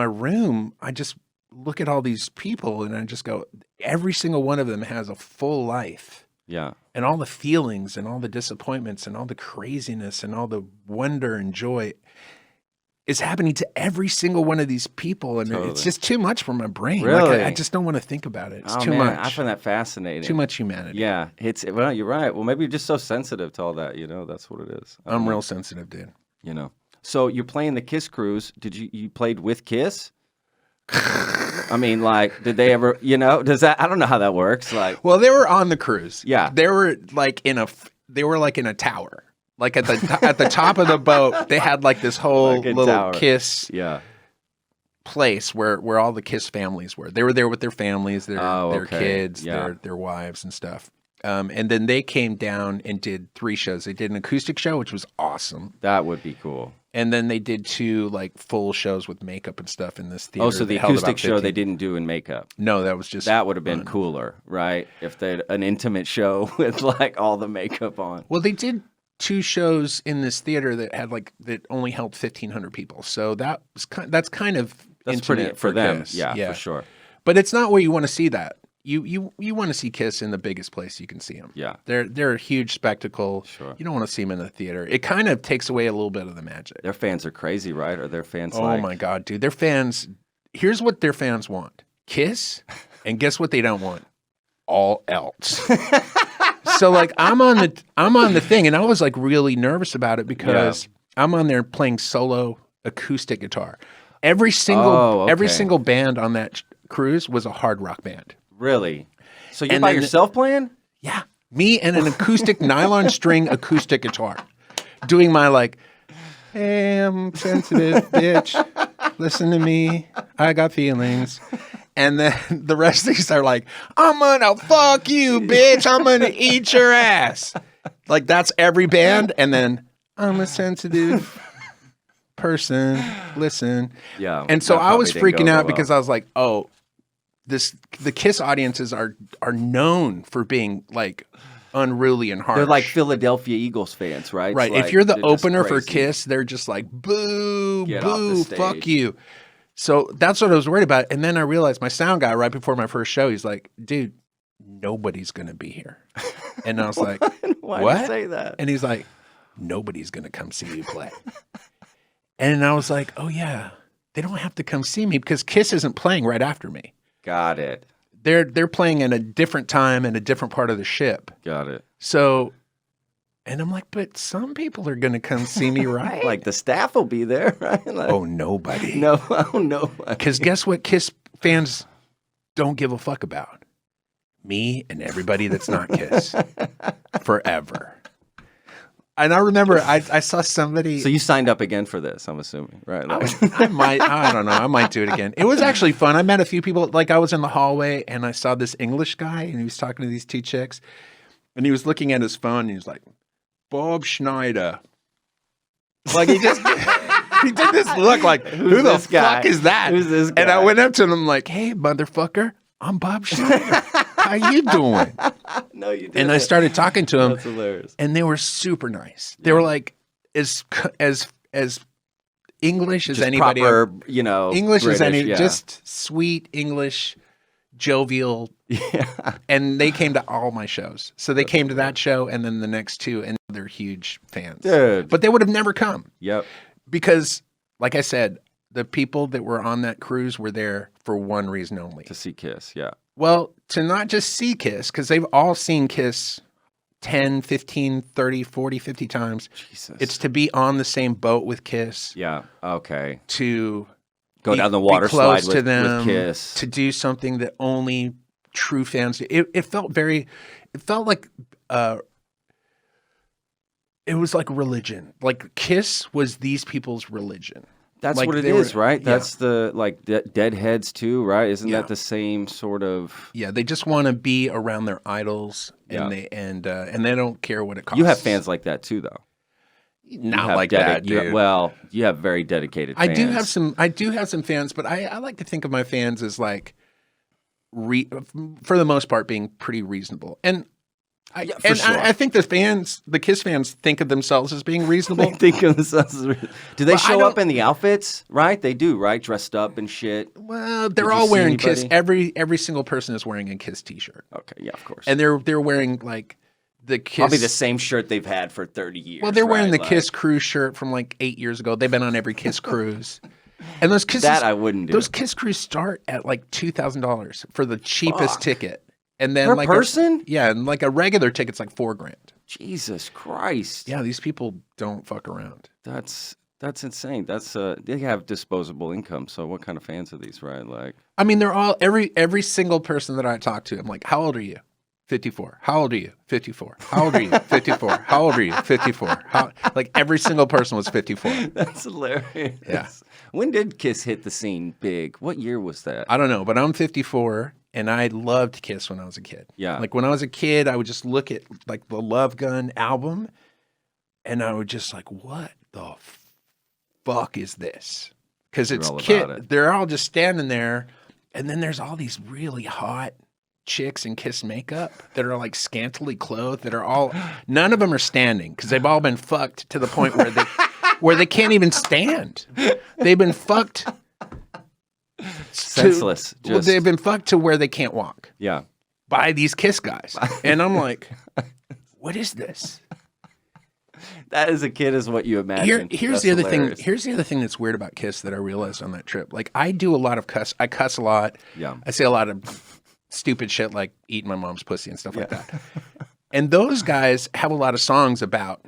room, I just look at all these people and I just go, every single one of them has a full life. Yeah. And all the feelings and all the disappointments and all the craziness and all the wonder and joy is happening to every single one of these people. And it's just too much for my brain. Really? Like I just don't want to think about it. It's too much. I find that fascinating. Too much humanity. Yeah. Well, you're right. Well, maybe you're just so sensitive to all that, that's what it is. I'm real sensitive, dude. So you're playing the Kiss cruise. Did you played with Kiss? I mean, like, did they ever, does that, I don't know how that works. Like, well, they were on the cruise. Yeah. They were like in a tower. Like at the top of the boat, they had like this whole little tower. Kiss place where all the Kiss families were. They were there with their families, their kids, their wives and stuff. And then they came down and did 3 shows. They did an acoustic show, which was awesome. That would be cool. And then they did 2 like full shows with makeup and stuff in this theater. Oh, so the acoustic show they didn't do in makeup. No, that was just that would have been cooler, right? If they had an intimate show with like all the makeup on. Well, they did 2 shows in this theater that only held 1,500 people. So that's kind of intimate pretty for them. Kiss. Yeah, for sure. But it's not where you want to see that. you want to see Kiss in the biggest place you can see them. Yeah. They're a huge spectacle. Sure. You don't want to see them in the theater. It kind of takes away a little bit of the magic. Their fans are crazy, right? Or their fans Oh my God, dude. Their fans, here's what their fans want. Kiss, and guess what they don't want? All else. So like I'm on the thing, and I was like really nervous about it because I'm on there playing solo acoustic guitar. Every single band on that cruise was a hard rock band. Really? So you're by yourself playing? Yeah. Me and an acoustic nylon string acoustic guitar. Doing my like, hey, I'm sensitive, bitch. Listen to me. I got feelings. And then the rest of these are like, I'm gonna fuck you, bitch. I'm gonna eat your ass. Like that's every band. And then I'm a sensitive person. Listen. Yeah. And so I was freaking out because I was like, oh, the Kiss audiences are known for being like unruly and harsh. They're like Philadelphia Eagles fans, right? Right. Like, if you're the opener for Kiss, they're just like, boo, boo, fuck you. So that's what I was worried about. And then I realized my sound guy right before my first show, he's like, dude, nobody's going to be here. And I was like, why what? Did you say that? And he's like, nobody's going to come see you play. And I was like, oh yeah, they don't have to come see me because Kiss isn't playing right after me. Got it. They're playing in a different time in a different part of the ship. Got it. So, and I'm like, but some people are going to come see me, right? Like the staff will be there, right? Like, oh, nobody. No, no. Because guess what Kiss fans don't give a fuck about? Me and everybody that's not Kiss. Forever. And I remember I saw somebody. So you signed up again for this, I'm assuming, right? Like... I don't know. I might do it again. It was actually fun. I met a few people. Like I was in the hallway and I saw this English guy and he was talking to these two chicks and he was looking at his phone and he was like, Bob Schneider. Like he did this look like, who the fuck is that? Who's this guy? And I went up to him like, hey, motherfucker, I'm Bob Schneider. How you doing? No, you didn't. And I started talking to him. That's hilarious. And they were super nice. They were like as English as just anybody. Proper, English British, as any, yeah. just sweet English, jovial. Yeah. And they came to all my shows. So they came to that show and then the next two, and they're huge fans. Dude. But they would have never come. Yep. Because, like I said, the people that were on that cruise were there for one reason only. To see Kiss, yeah. Well, to not just see Kiss, because they've all seen Kiss 10, 15, 30, 40, 50 times. Jesus. It's to be on the same boat with Kiss. Yeah, okay. To go down the water slide with them, with Kiss. To do something that only true fans do. It felt like it was like religion. Like Kiss was these people's religion. That's like what it is, right? Yeah. That's the like Deadheads too, right? Isn't that the same sort of? Yeah, they just want to be around their idols, and they don't care what it costs. You have fans like that too, though. Not like that, dude. You have very dedicated fans. I do have some fans, but I like to think of my fans as like, for the most part, being pretty reasonable. And I think the Kiss fans think of themselves as being reasonable. They think of themselves as reasonable. Do they show up in the outfits? Right? They do, right? Dressed up and shit. Well, they're all wearing Kiss. Every single person is wearing a Kiss t-shirt. Okay, yeah, of course. And they're wearing like the Kiss. Probably the same shirt they've had for 30 years. Well, they're wearing the Kiss cruise shirt from like 8 years ago. They've been on every Kiss cruise. And those Kisses, that I wouldn't do. Those Kiss cruise start at like $2,000 for the cheapest ticket. And then per like person? And like a regular ticket's like $4,000. Jesus Christ. Yeah, these people don't fuck around. That's insane. That's they have disposable income. So what kind of fans are these, right? Like, I mean, they're all every single person that I talk to. I'm like, how old are you? 54. How old are you? 54. How old are you? 54. How old are you? 54. Like every single person was 54. That's hilarious. Yeah. When did Kiss hit the scene big? What year was that? I don't know, but I'm 54 and I loved Kiss when I was a kid. Yeah. Like when I was a kid, I would just look at like the Love Gun album and I would just like, what the fuck is this? Because it's they're all just standing there and then there's all these really hot chicks in Kiss makeup that are like scantily clothed that are all, none of them are standing because they've all been fucked to the point where they can't even stand. They've been fucked senseless. They've been fucked to where they can't walk. Yeah. by these Kiss guys. And I'm like, what is this? That as a kid is what you imagine. Here's the other thing. Here's the other thing that's weird about Kiss that I realized on that trip. Like I do a lot of I cuss a lot. Yeah. I say a lot of stupid shit like eating my mom's pussy and stuff like that. And those guys have a lot of songs about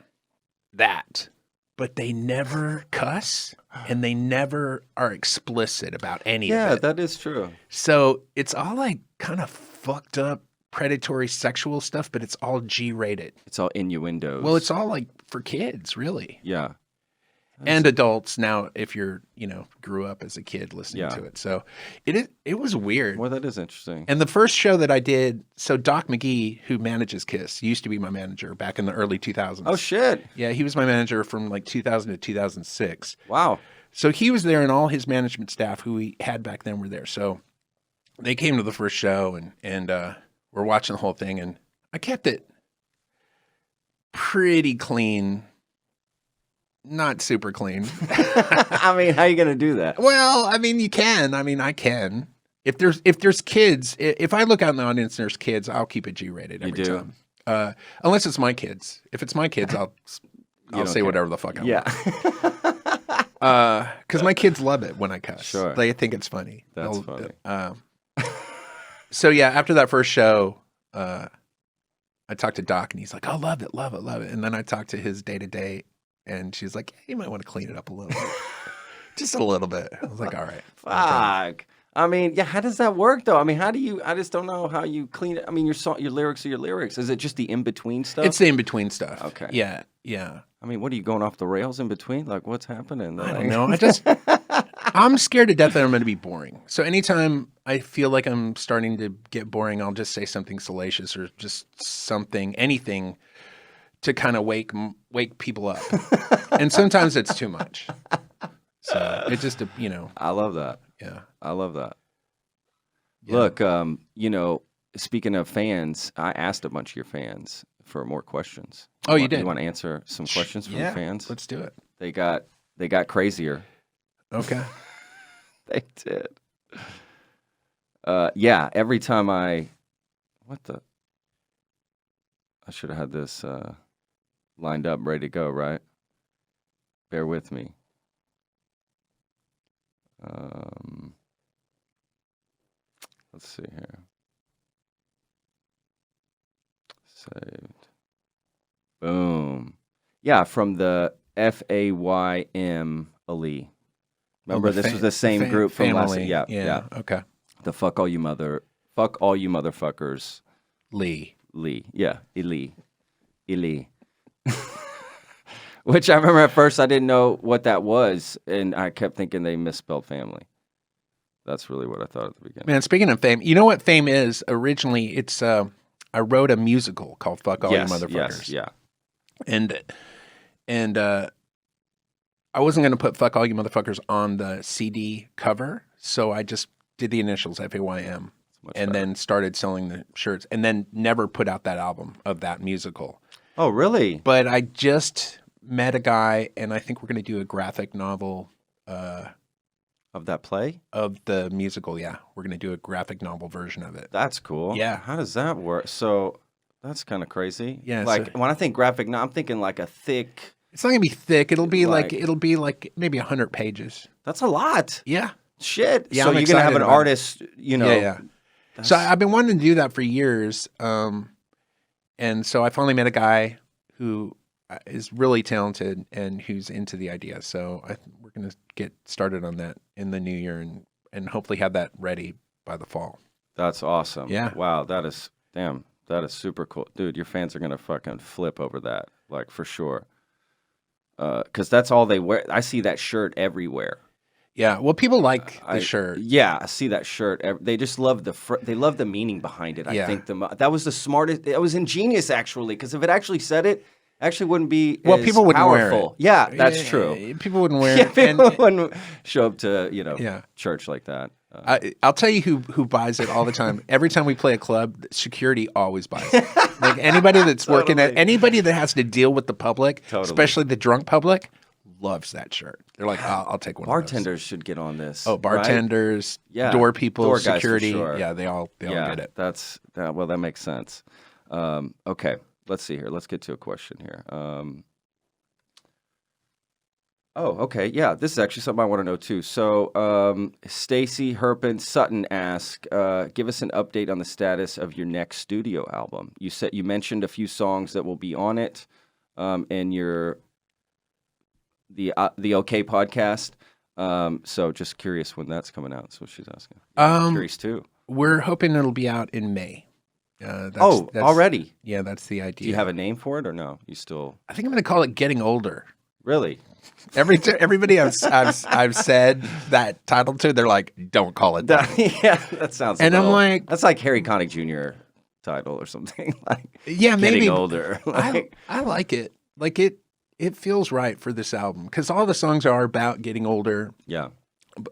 that, but they never cuss and they never are explicit about any of it. Yeah, that is true. So it's all like kind of fucked up predatory sexual stuff, but it's all G-rated. It's all innuendos. Well, it's all like for kids, really. Yeah. And adults now, if you're, grew up as a kid listening to it. So it was weird. Well, that is interesting. And the first show that I did, so Doc McGee, who manages Kiss, used to be my manager back in the early 2000s. Oh, shit. Yeah, he was my manager from like 2000 to 2006. Wow. So he was there and all his management staff who he had back then were there. So they came to the first show and we're watching the whole thing, and I kept it pretty clean, not super clean. I mean, how are you going to do that? Well, I mean, you can. I mean, I can. If there's kids, if I look out in the audience and there's kids, I'll keep it G-rated every time. Unless it's my kids. If it's my kids, I'll say whatever the fuck I want. Because my kids love it when I cuss. Sure. They think it's funny. That's funny. So yeah, after that first show, I talked to Doc and he's like, "Oh, love it, love it, love it." And then I talked to his day-to-day and she's like, "Hey, you might want to clean it up a little bit." Just a little bit. I was like, all right. Fuck. I mean, yeah, how does that work though? I mean, I just don't know how you clean it. I mean, your lyrics are your lyrics. Is it just the in-between stuff? It's the in-between stuff. Okay. Yeah, yeah. I mean, what are you going off the rails in between? Like, what's happening? I don't know. I'm scared to death that I'm going to be boring. So anytime I feel like I'm starting to get boring, I'll just say something salacious or just anything to kind of wake people up. And sometimes it's too much. So it just, I love that. Yeah. I love that. Yeah. Look, speaking of fans, I asked a bunch of your fans for more questions. You did? You want to answer some questions from the fans? Let's do it. They got crazier. Okay. They did. Yeah, every time I should have had this lined up, ready to go, right? Bear with me. Let's see here. Saved. Boom. Yeah, from the FAYM Ali. Remember, this was the same group from last year. Yeah. Okay. The fuck all you motherfuckers. Lee. Yeah. Ili. Which I remember at first I didn't know what that was, and I kept thinking they misspelled family. That's really what I thought at the beginning. Man, speaking of fame, you know what fame is? Originally, it's I wrote a musical called "Fuck All You Motherfuckers." Yes, yeah. And I wasn't going to put "Fuck All You Motherfuckers" on the CD cover, so I just did the initials FAYM, and then started selling the shirts, and then never put out that album of that musical. Oh, really? But I just met a guy, and I think we're going to do a graphic novel of that play? Of the musical, yeah. We're going to do a graphic novel version of it. That's cool. Yeah. How does that work? So that's kind of crazy. Yeah. Like when I think graphic novel, I'm thinking like a thick. It's not going to be thick. It'll be like maybe 100 pages. That's a lot. Yeah. Shit. Yeah, so I'm you're going to have an artist, Yeah. So I've been wanting to do that for years. And so I finally met a guy who is really talented and who's into the idea. So we're going to get started on that in the new year and hopefully have that ready by the fall. That's awesome. Yeah. Wow. That is super cool. Dude, your fans are going to fucking flip over that, like for sure. Because that's all they wear. I see that shirt everywhere. Yeah, well, people like the shirt. Yeah, I see that shirt. They just love they love the meaning behind it. I think that was the smartest. It was ingenious, actually, because if it actually said it, actually wouldn't be people wouldn't powerful. Wear it. Yeah, that's true. People wouldn't wear it. People wouldn't show up to church like that. I'll tell you who buys it all the time. Every time we play a club, security always buys it. Like anybody that's working anybody that has to deal with the public, especially the drunk public, loves that shirt. They're like, I'll take one. Bartenders should get on this. Oh, bartenders, right? door people, door security. Sure. Yeah, they all get it. Well, that makes sense. Okay, let's see here. Let's get to a question here. Okay. Yeah, this is actually something I want to know too. So, Stacy Herpin Sutton asked, give us an update on the status of your next studio album. You mentioned a few songs that will be on it, in the OK podcast. So just curious when that's coming out. That's what she's asking. Curious too. We're hoping it'll be out in May. That's already? Yeah, that's the idea. Do you have a name for it or no? You still? I think I'm going to call it Getting Older. Really? Everybody I've said that title to, they're like, don't call it that. Yeah, that sounds. And I'm like, that's like Harry Connick Jr. title or something. Like, yeah, maybe Getting Older. Like, I like it. Like it feels right for this album because all the songs are about getting older. Yeah.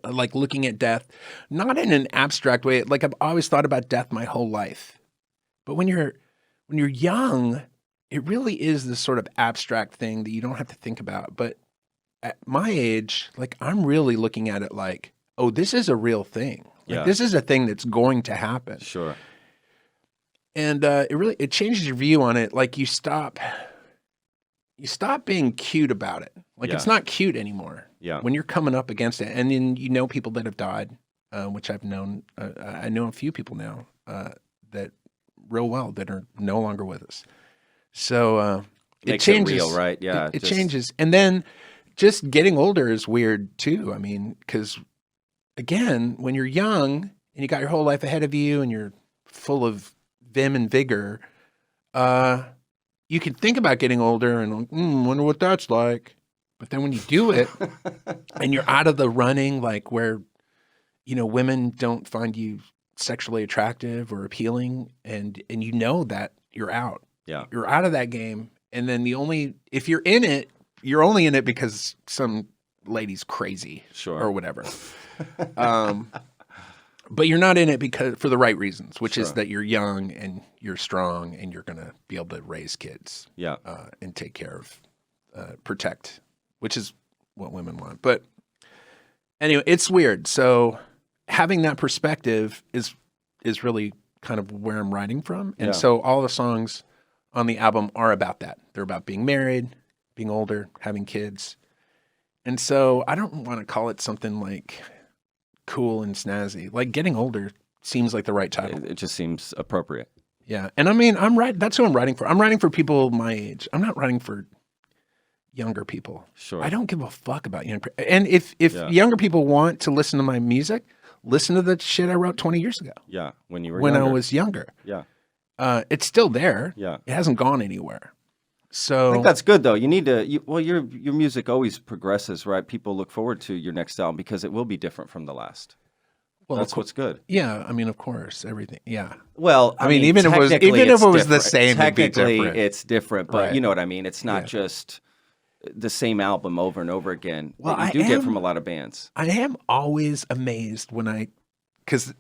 Like looking at death, not in an abstract way. Like I've always thought about death my whole life, but when you're young, it really is this sort of abstract thing that you don't have to think about. But at my age, like I'm really looking at it like, oh, this is a real thing. Like, this is a thing that's going to happen. Sure. And it changes your view on it. Like you stop being cute about it. Like it's not cute anymore. Yeah. When you're coming up against it, and then you know people that have died, which I've known. I know a few people now that real well that are no longer with us. So it changes. It real, right? Yeah. It changes, and then just getting older is weird too. I mean, because again, when you're young and you got your whole life ahead of you, and you're full of vim and vigor, you can think about getting older and wonder what that's like. But then when you do it and you're out of the running, like where, women don't find you sexually attractive or appealing, and you know that you're out. Yeah. You're out of that game. And then if you're in it, you're only in it because some lady's crazy. Sure. Or whatever. But you're not in it for the right reasons, which is that you're young and you're strong and you're going to be able to raise kids. Yeah. And take care of, protect, which is what women want. But anyway, it's weird. So having that perspective is really kind of where I'm writing from. And so all the songs on the album are about that. They're about being married, being older, having kids. And so I don't want to call it something like cool and snazzy. Like Getting Older seems like the right title. It just seems appropriate. Yeah. And I mean, that's who I'm writing for. I'm writing for people my age. I'm not writing for younger people. Sure. I don't give a fuck about younger people. And if younger people want to listen to my music, listen to the shit I wrote 20 years ago. Yeah. When you were when younger. I was younger. Yeah. It's still there. Yeah. It hasn't gone anywhere. So I think that's good though. You need to your music always progresses, right? People look forward to your next album because it will be different from the last. Well, that's what's good. Yeah, I mean, of course, everything. Yeah. Well, I mean, even if it was the same, technically it'd be it's different, but right. You know what I mean. It's not just the same album over and over again. Well, that you do get from a lot of bands. I am always amazed because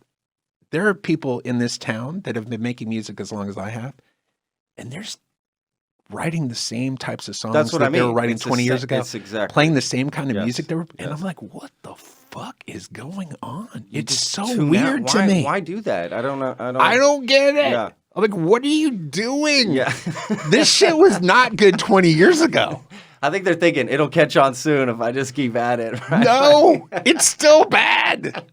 there are people in this town that have been making music as long as I have, and they're writing the same types of songs That's what I mean. They were writing 20 years ago. It's exactly playing the same kind of music they were, and I'm like, what the fuck is going on? It's so weird to me. Why do that? I don't know. I don't get it. Yeah. I'm like, what are you doing? Yeah. This shit was not good 20 years ago. I think they're thinking it'll catch on soon if I just keep at it. Right? No, it's still bad.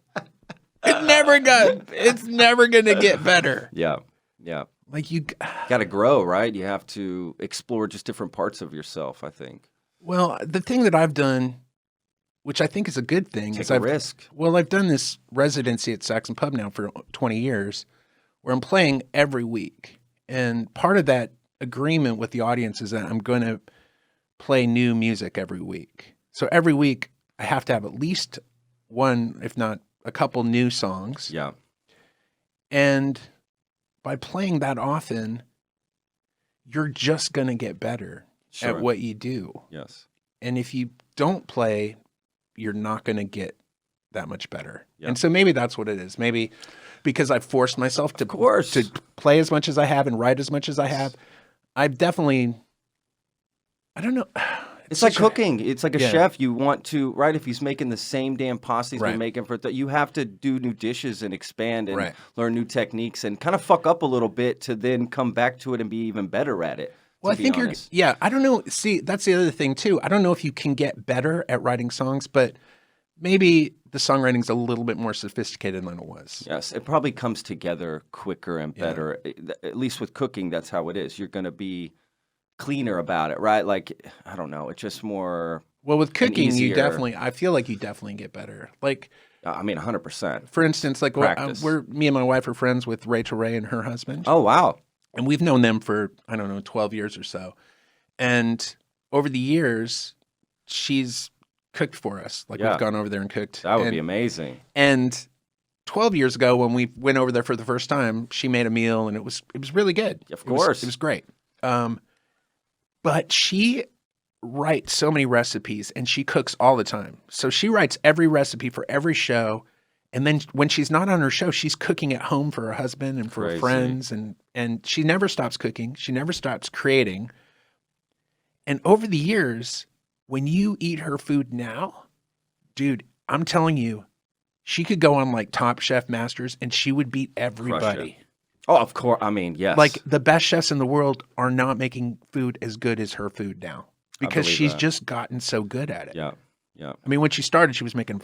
It's never going to get better. Yeah. Yeah. Like you got to grow, right? You have to explore just different parts of yourself, I think. Well, the thing that I've done, which I think is a good thing, is I've risk. Well, I've done this residency at Saxon Pub now for 20 years where I'm playing every week. And part of that agreement with the audience is that I'm going to play new music every week. So every week I have to have at least one, if not a couple new songs. Yeah. And by playing that often, you're just going to get better at what you do. Yes. And if you don't play, you're not going to get that much better. Yeah. And so maybe that's what it is. Maybe because I've forced myself to play as much as I have and write as much as I have, I've definitely, I don't know. It's like cooking. It's like a chef. You want to, right? If he's making the same damn pasta he's been making you have to do new dishes and expand and learn new techniques and kind of fuck up a little bit to then come back to it and be even better at it. Well, I think I don't know. See, that's the other thing too. I don't know if you can get better at writing songs, but maybe the songwriting's a little bit more sophisticated than it was. Yes, it probably comes together quicker and better. At least with cooking, that's how it is. You're going to be cleaner about it, right? Like, I don't know. It's just more. Well, with cooking, I feel like you definitely get better. Like, I mean, 100%. For instance, like me and my wife are friends with Rachel Ray and her husband. Oh, wow. And we've known them for, 12 years or so. And over the years, she's cooked for us. Like, we've gone over there and cooked. That would be amazing. And 12 years ago, when we went over there for the first time, she made a meal, and it was really good. Of course. It was great. But she writes so many recipes, and she cooks all the time. So she writes every recipe for every show. And then when she's not on her show, she's cooking at home for her husband and for her friends. And she never stops cooking. She never stops creating. And over the years, when you eat her food now, dude, I'm telling you, she could go on like Top Chef Masters and she would beat everybody. Oh, of course. I mean, yes. Like the best chefs in the world are not making food as good as her food now because she's just gotten so good at it. Yeah. Yeah. I mean, when she started, she was making,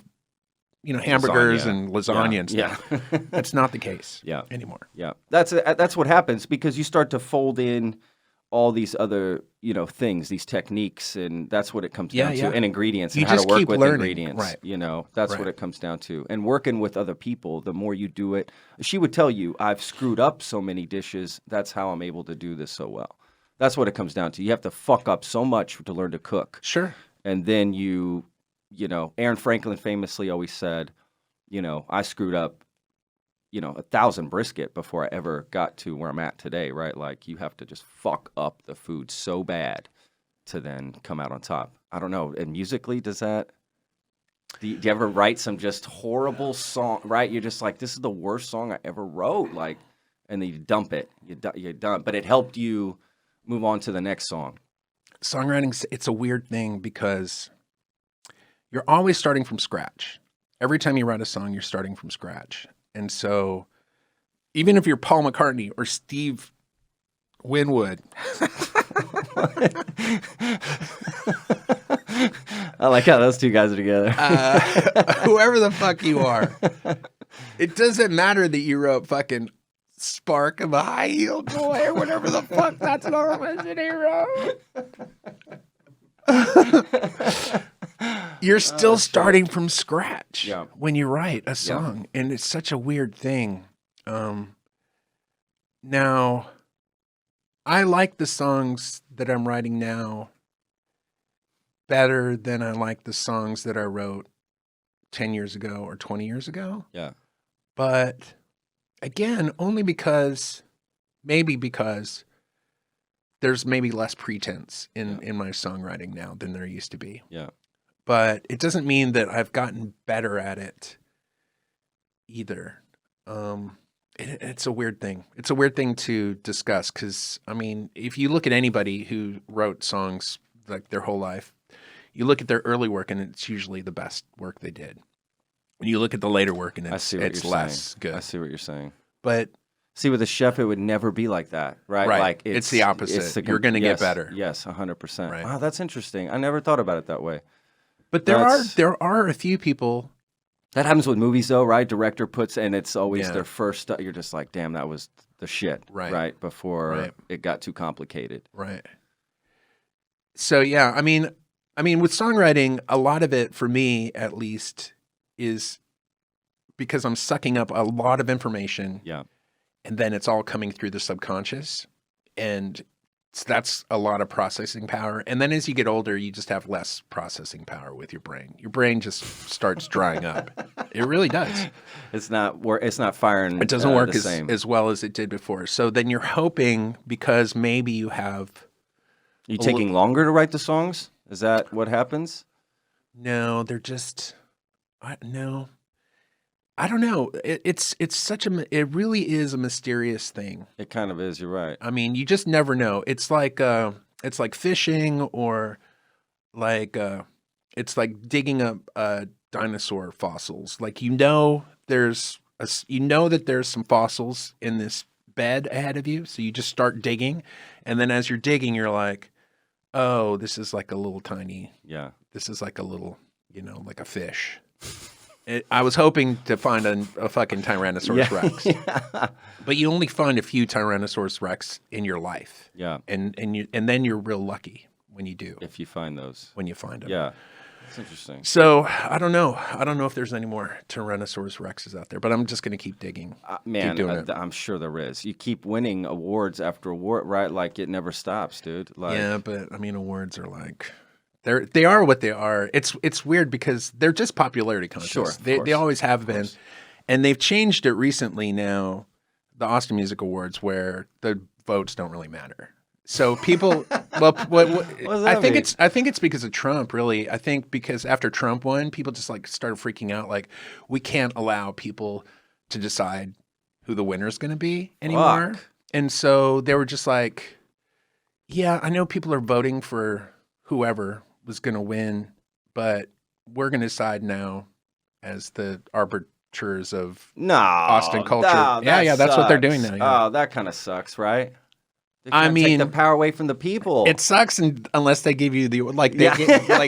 hamburgers and lasagna and stuff. Yeah. That's not the case anymore. Yeah. That's what happens because you start to fold in all these other, things, these techniques, and that's what it comes down to, and ingredients, and how to work with ingredients. Right. That's what it comes down to. And working with other people, the more you do it, she would tell you, I've screwed up so many dishes, that's how I'm able to do this so well. That's what it comes down to. You have to fuck up so much to learn to cook. Sure. And then Aaron Franklin famously always said, I screwed up 1,000 brisket before I ever got to where I'm at today, right? Like, you have to just fuck up the food so bad to then come out on top. I don't know. And musically, do you ever write some just horrible song, right? You're just like, this is the worst song I ever wrote. Like, and then you dump it. You're done. But it helped you move on to the next song. Songwriting, it's a weird thing because you're always starting from scratch. Every time you write a song, you're starting from scratch. And so even if you're Paul McCartney or Steve Winwood, I like how those two guys are together. Whoever the fuck you are, it doesn't matter that you wrote fucking Spark of a High-Heeled Boy or whatever the fuck that's an origin he wrote. You're still starting from scratch when you write a song. And it's such a weird thing. Now, I like the songs that I'm writing now better than I like the songs that I wrote 10 years ago or 20 years ago. Yeah. But again, only because there's maybe less pretense in my songwriting now than there used to be. Yeah. But it doesn't mean that I've gotten better at it either. It's a weird thing. It's a weird thing to discuss because, I mean, if you look at anybody who wrote songs like their whole life, you look at their early work and it's usually the best work they did. When you look at the later work and it's less good. I see what you're saying. But see, with a chef, it would never be like that, right? Right. Like it's the opposite. You're going to get better. Yes, 100%. Right. Wow, that's interesting. I never thought about it that way. But there are a few people. That happens with movies, though, right? Director puts, and it's always their first. You're just like, damn, that was the shit, right? Before it got too complicated, right? So yeah, I mean, with songwriting, a lot of it for me, at least, is because I'm sucking up a lot of information, and then it's all coming through the subconscious, and that's a lot of processing power. And then as you get older, you just have less processing power with your brain. Your brain just starts drying up. It really does. It's not firing. It doesn't work as well as it did before. So then you're hoping because maybe you have. You taking longer to write the songs? Is that what happens? No, they're just. No. I don't know. It's it really is a mysterious thing. It kind of is. You're right. I mean, you just never know. It's like fishing or it's like digging up dinosaur fossils. Like there's that there's some fossils in this bed ahead of you, so you just start digging, and then as you're digging, you're like, oh, this is like a little tiny. Yeah. This is like a little, like a fish. I was hoping to find a fucking Tyrannosaurus Rex, but you only find a few Tyrannosaurus Rex in your life. Yeah, and then you're real lucky when you do. If you find those, when you find them. Yeah, that's interesting. So I don't know. I don't know if there's any more Tyrannosaurus Rexes out there, but I'm just gonna keep digging. Man, I'm sure there is. You keep winning awards after award, right? Like it never stops, dude. Like, yeah, but I mean, awards are like. They are what they are. It's weird because they're just popularity contests. Sure, they always have been, and they've changed it recently. Now, the Austin Music Awards, where the votes don't really matter. So people, well, I think it's because of Trump. Really, I think because after Trump won, people just like started freaking out. Like, we can't allow people to decide who the winner is going to be anymore. Fuck. And so they were just like, yeah, I know people are voting for whoever was going to win, but we're going to decide now as the arbiters of Austin culture. No, yeah, that's what they're doing now. Yeah. Oh, that kind of sucks, right? I mean, take the power away from the people. It sucks unless they give you the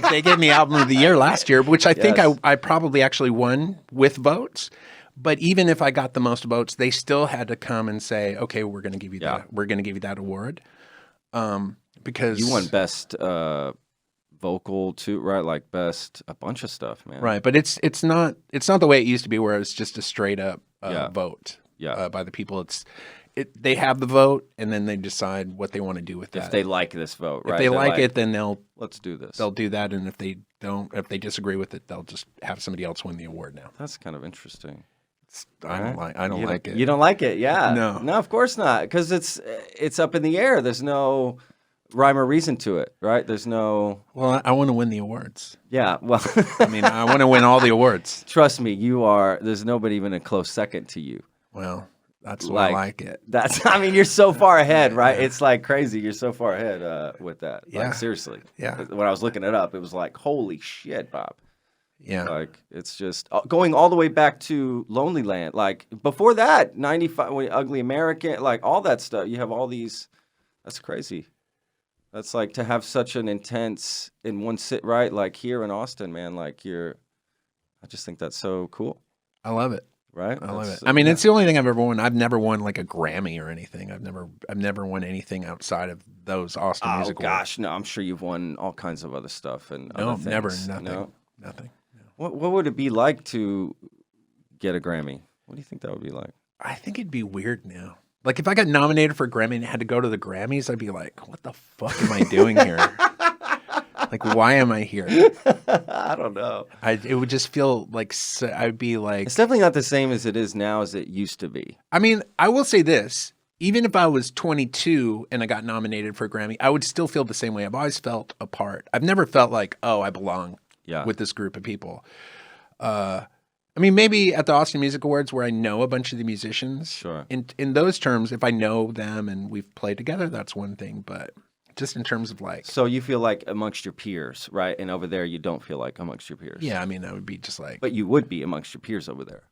they gave me album of the year last year, which I think I probably actually won with votes. But even if I got the most votes, they still had to come and say, "Okay, we're going to give you that. We're going to give you that award." Because you won best vocal too, right? Like best a bunch of stuff, man. Right, but it's not the way it used to be, where it's just a straight up vote by the people. They have the vote, and then they decide what they want to do with that. If they like this vote, right? If they like it, then let's do this. They'll do that, and if they don't, if they disagree with it, they'll just have somebody else win the award now. That's kind of interesting. I don't like it. You don't like it, yeah? No, of course not, because it's up in the air. There's no rhyme or reason to it, right? There's no. Well, I want to win the awards. Yeah, well, I mean, I want to win all the awards. Trust me, you are. There's nobody even a close second to you. Well, that's why I like it. I mean, you're so far ahead, right? It's like crazy. You're so far ahead with that. Yeah. Like, seriously. Yeah. When I was looking it up, it was like, holy shit, Bob. Yeah. Like, it's just going all the way back to Lonelyland. Like, before that, 95, Ugly American, like all that stuff. You have all these. That's crazy. That's like to have such an intense in one sit, right? Like here in Austin, man, like I just think that's so cool. I love it. Right? I love it. I mean, it's the only thing I've ever won. I've never won like a Grammy or anything. I've never won anything outside of those Austin Music Awards. Oh gosh, no, I'm sure you've won all kinds of other stuff and no, other things. Never, nothing. No? Nothing. No. What would it be like to get a Grammy? What do you think that would be like? I think it'd be weird now. Like if I got nominated for a Grammy and had to go to the Grammys, I'd be like, what the fuck am I doing here? Like, why am I here? I don't know. It would just feel like I'd be like... It's definitely not the same as it is now as it used to be. I mean, I will say this. Even if I was 22 and I got nominated for a Grammy, I would still feel the same way. I've always felt apart. I've never felt like, oh, I belong with this group of people. I mean, maybe at the Austin Music Awards where I know a bunch of the musicians. Sure. In those terms, if I know them and we've played together, that's one thing. But... just in terms of like... So you feel like amongst your peers, right? And over there, you don't feel like amongst your peers. Yeah, I mean, I would be just like... But you would be amongst your peers over there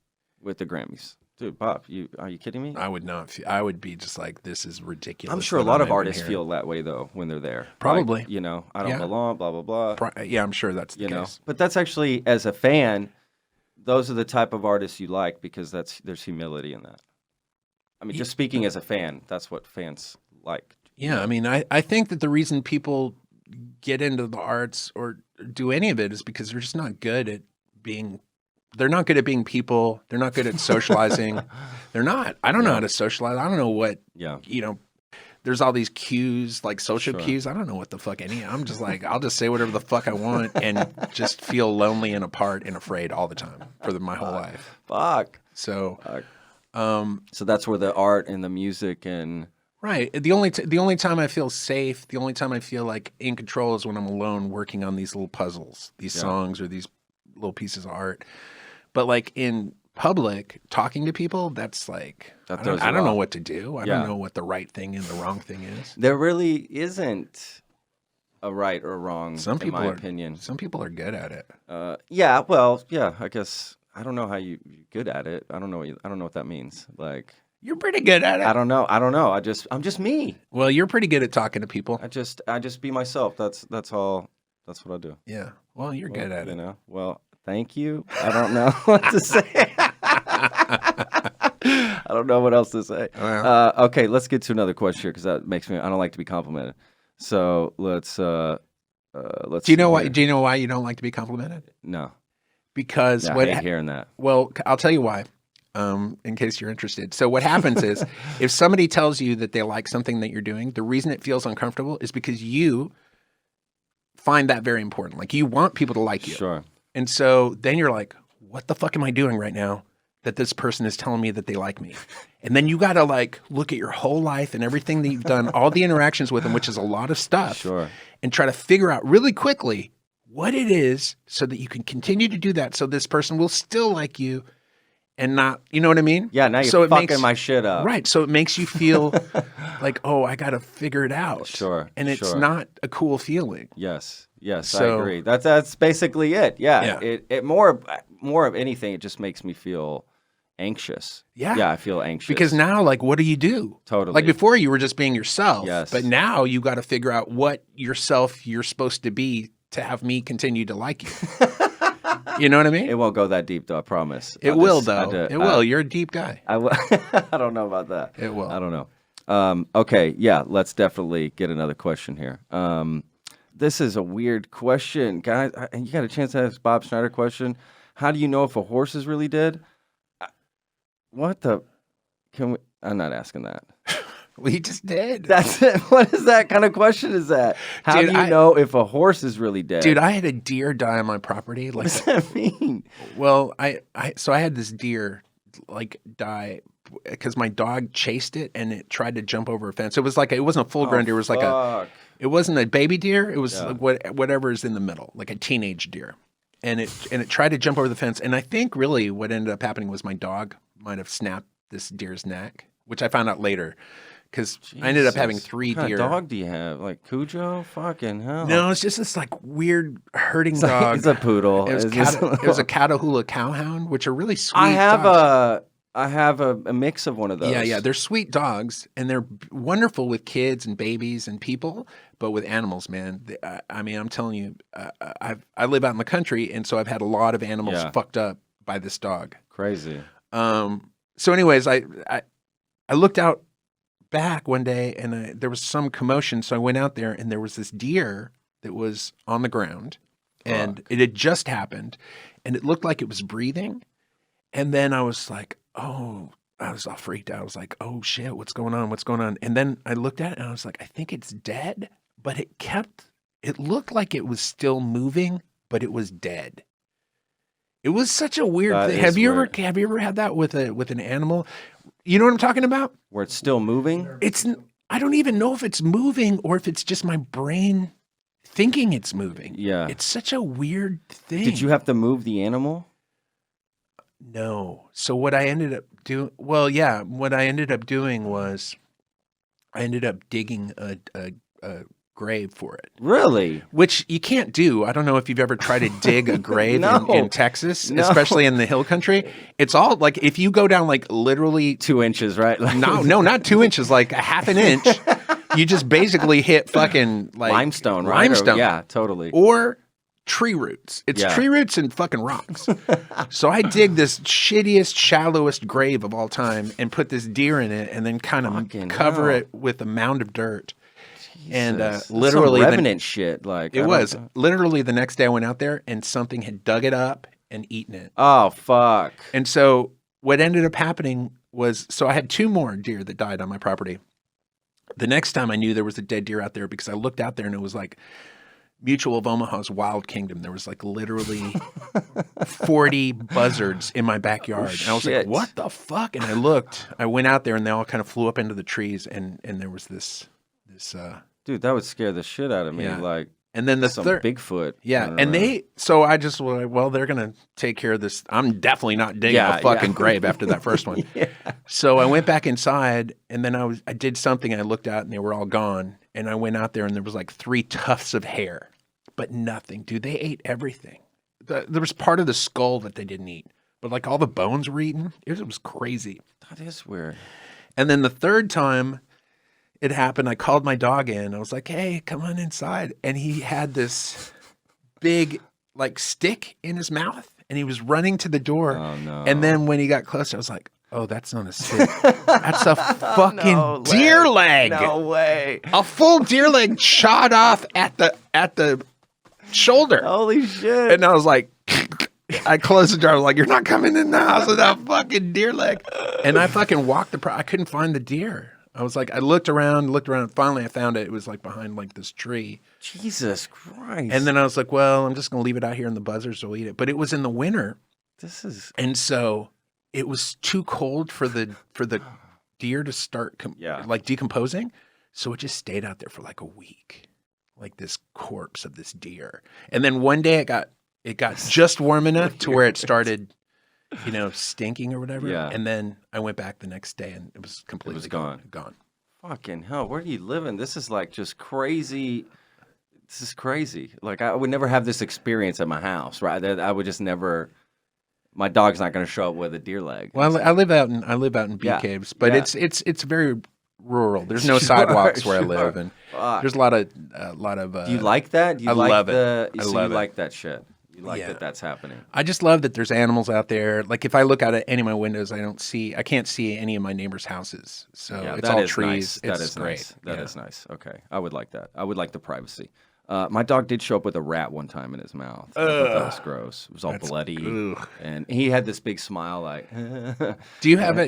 with the Grammys. Dude, Bob, are you kidding me? I would not. I would be just like, this is ridiculous. I'm sure a lot of artists feel that way, though, when they're there. Probably. Like, I don't belong, blah, blah, blah. Yeah, I'm sure that's the case. But that's actually, as a fan, those are the type of artists you like because there's humility in that. I mean, just speaking as a fan, that's what fans like. Yeah, I mean, I think that the reason people get into the arts or do any of it is because they're just not good at being. They're not good at being people. They're not good at socializing. They're not. I don't know how to socialize. I don't know what. Yeah. There's all these cues, like social cues. I don't know what the fuck any. I'm just like, I'll just say whatever the fuck I want and just feel lonely and apart and afraid all the time for my whole life. Fuck. So. So that's where the art and the music and. Right. The only time I feel safe, the only time I feel like in control is when I'm alone working on these little puzzles, these songs or these little pieces of art. But like in public, talking to people, that's like, I don't know what to do. I don't know what the right thing and the wrong thing is. There really isn't. a right or wrong. Some people in my are, opinion. Some people are good at it. Yeah. Well, yeah. I guess I don't know how you're good at it. I don't know. I don't know what that means. Like You're pretty good at it. I don't know. I'm just me. Well, you're pretty good at talking to people. I just be myself. That's all. That's what I do. Yeah. Well, you're good at it. You know. Well, thank you. I don't know what to say. I don't know what else to say. Well. Okay, let's get to another question here because that makes me. I don't like to be complimented. So let's. Do you know why? Do you know why you don't like to be complimented? No. Because I hate hearing that. Well, I'll tell you why. In case you're interested. So what happens is, if somebody tells you that they like something that you're doing, the reason it feels uncomfortable is because you find that very important. Like you want people to like you. Sure. And so then you're like, what the fuck am I doing right now that this person is telling me that they like me? And then you got to like look at your whole life and everything that you've done, all the interactions with them, which is a lot of stuff. Sure. And try to figure out really quickly what it is so that you can continue to do that so this person will still like you and not, you know what I mean? Yeah, now you're fucking my shit up. Right. So it makes you feel like, oh, I got to figure it out. Sure. And it's not a cool feeling. Yes. Yes, I agree. That's basically it. Yeah. It more of anything, it just makes me feel anxious. Yeah. Yeah, I feel anxious. Because now, like, what do you do? Totally. Like before you were just being yourself. Yes. But now you got to figure out what yourself you're supposed to be to have me continue to like you. You know what I mean? It won't go that deep, though, I promise. It will, though. It will. You're a deep guy. I will. I don't know about that. It will. I don't know. Okay, yeah, let's definitely get another question here. This is a weird question. Guys, you got a chance to ask Bob Schneider question. How do you know if a horse is really dead? What the? Can we? I'm not asking that. Well, he just did. That's it. What is that kind of question? Is that? How do you know if a horse is really dead? Dude, I had a deer die on my property. Like, what does that mean? Well, I had this deer like die because my dog chased it and it tried to jump over a fence. It was like it wasn't a full grown deer. It was like it wasn't a baby deer. It was like whatever is in the middle, like a teenage deer, and it tried to jump over the fence. And I think really what ended up happening was my dog might have snapped this deer's neck, which I found out later. Because I ended up having 3 deer. What kind of dog do you have? Like Cujo? Fucking hell. No, it's just this like weird herding dog. It's a poodle. It was a Catahoula cowhound, which are really sweet I have dogs. I have a mix of one of those. Yeah. They're sweet dogs, and they're wonderful with kids and babies and people, but with animals, man. I mean, I'm telling you, I live out in the country, and so I've had a lot of animals fucked up by this dog. Crazy. So anyways, I looked out back one day and there was some commotion. So I went out there and there was this deer that was on the ground and it had just happened and it looked like it was breathing. And then I was like, oh, I was all freaked out. I was like, oh shit, what's going on? What's going on? And then I looked at it and I was like, I think it's dead, but it looked like it was still moving, but it was dead. It was such a weird thing. Have you ever had that with an animal? You know what I'm talking about? Where it's still moving? I don't even know if it's moving or if it's just my brain thinking it's moving. Yeah. It's such a weird thing. Did you have to move the animal? No. So what I ended up doing, what I ended up doing was I ended up digging a grave for it. Really? Which you can't do. I don't know if you've ever tried to dig a grave in Texas, especially in the hill country. It's all like if you go down like literally 2 inches, right? No, not 2 inches, like a half an inch. You just basically hit fucking like limestone, right? Limestone. Yeah, totally. Or tree roots. It's tree roots and fucking rocks. So I dig this shittiest, shallowest grave of all time and put this deer in it and then kind of cover it with a mound of dirt. And literally, some revenant shit. Like it was literally the next day I went out there and something had dug it up and eaten it. Oh fuck! And so what ended up happening was, so I had 2 more deer that died on my property. The next time I knew there was a dead deer out there because I looked out there and it was like Mutual of Omaha's Wild Kingdom. There was like literally 40 buzzards in my backyard. And I was like, what the fuck? And I went out there and they all kind of flew up into the trees and there was this. Dude, that would scare the shit out of me. Yeah. Like, And then the Some third, Bigfoot. yeah, and so I just was like, well, they're gonna take care of this. I'm definitely not digging a fucking grave after that first one. So I went back inside, and then I did something. I looked out, and they were all gone. And I went out there, and there was like 3 tufts of hair, but nothing, dude. They ate everything. There was part of the skull that they didn't eat, but like all the bones were eaten. It was crazy. That is weird. And then the third time it happened, I called my dog in. I was like, hey, come on inside. And he had this big like stick in his mouth, and he was running to the door. Oh, no. And then when he got closer, I was like, oh, that's not a stick. That's a fucking deer leg. No way. A full deer leg shot off at the shoulder. Holy shit. And I was like, I closed the door. I was like, you're not coming in the house with that fucking deer leg. And I fucking walked I couldn't find the deer. I was like, I looked around. Finally, I found it. It was like behind like this tree. Jesus Christ. And then I was like, well, I'm just going to leave it out here and the buzzards will eat it. But it was in the winter. And so it was too cold for the deer to start like decomposing. So it just stayed out there for like a week, like this corpse of this deer. And then one day it got just warm enough to where it started, stinking or whatever. Yeah. And then I went back the next day and it was completely gone. Fucking hell. Where do you live in? This is like just crazy. This is crazy. Like I would never have this experience at my house, right? I would just never. My dog's not going to show up with a deer leg. Well, I live out in bee caves, but it's very rural. There's no sidewalks where I live, and there's a lot of. Do you like that? I love it. I like that shit. You like that that's happening. I just love that there's animals out there. Like if I look out at any of my windows, I can't see any of my neighbors' houses. So it's all trees. Nice. It's great. Nice. That is nice. Okay, I would like that. I would like the privacy. My dog did show up with a rat one time in his mouth. I thought that was gross. It was all bloody, and he had this big smile. Like, do you have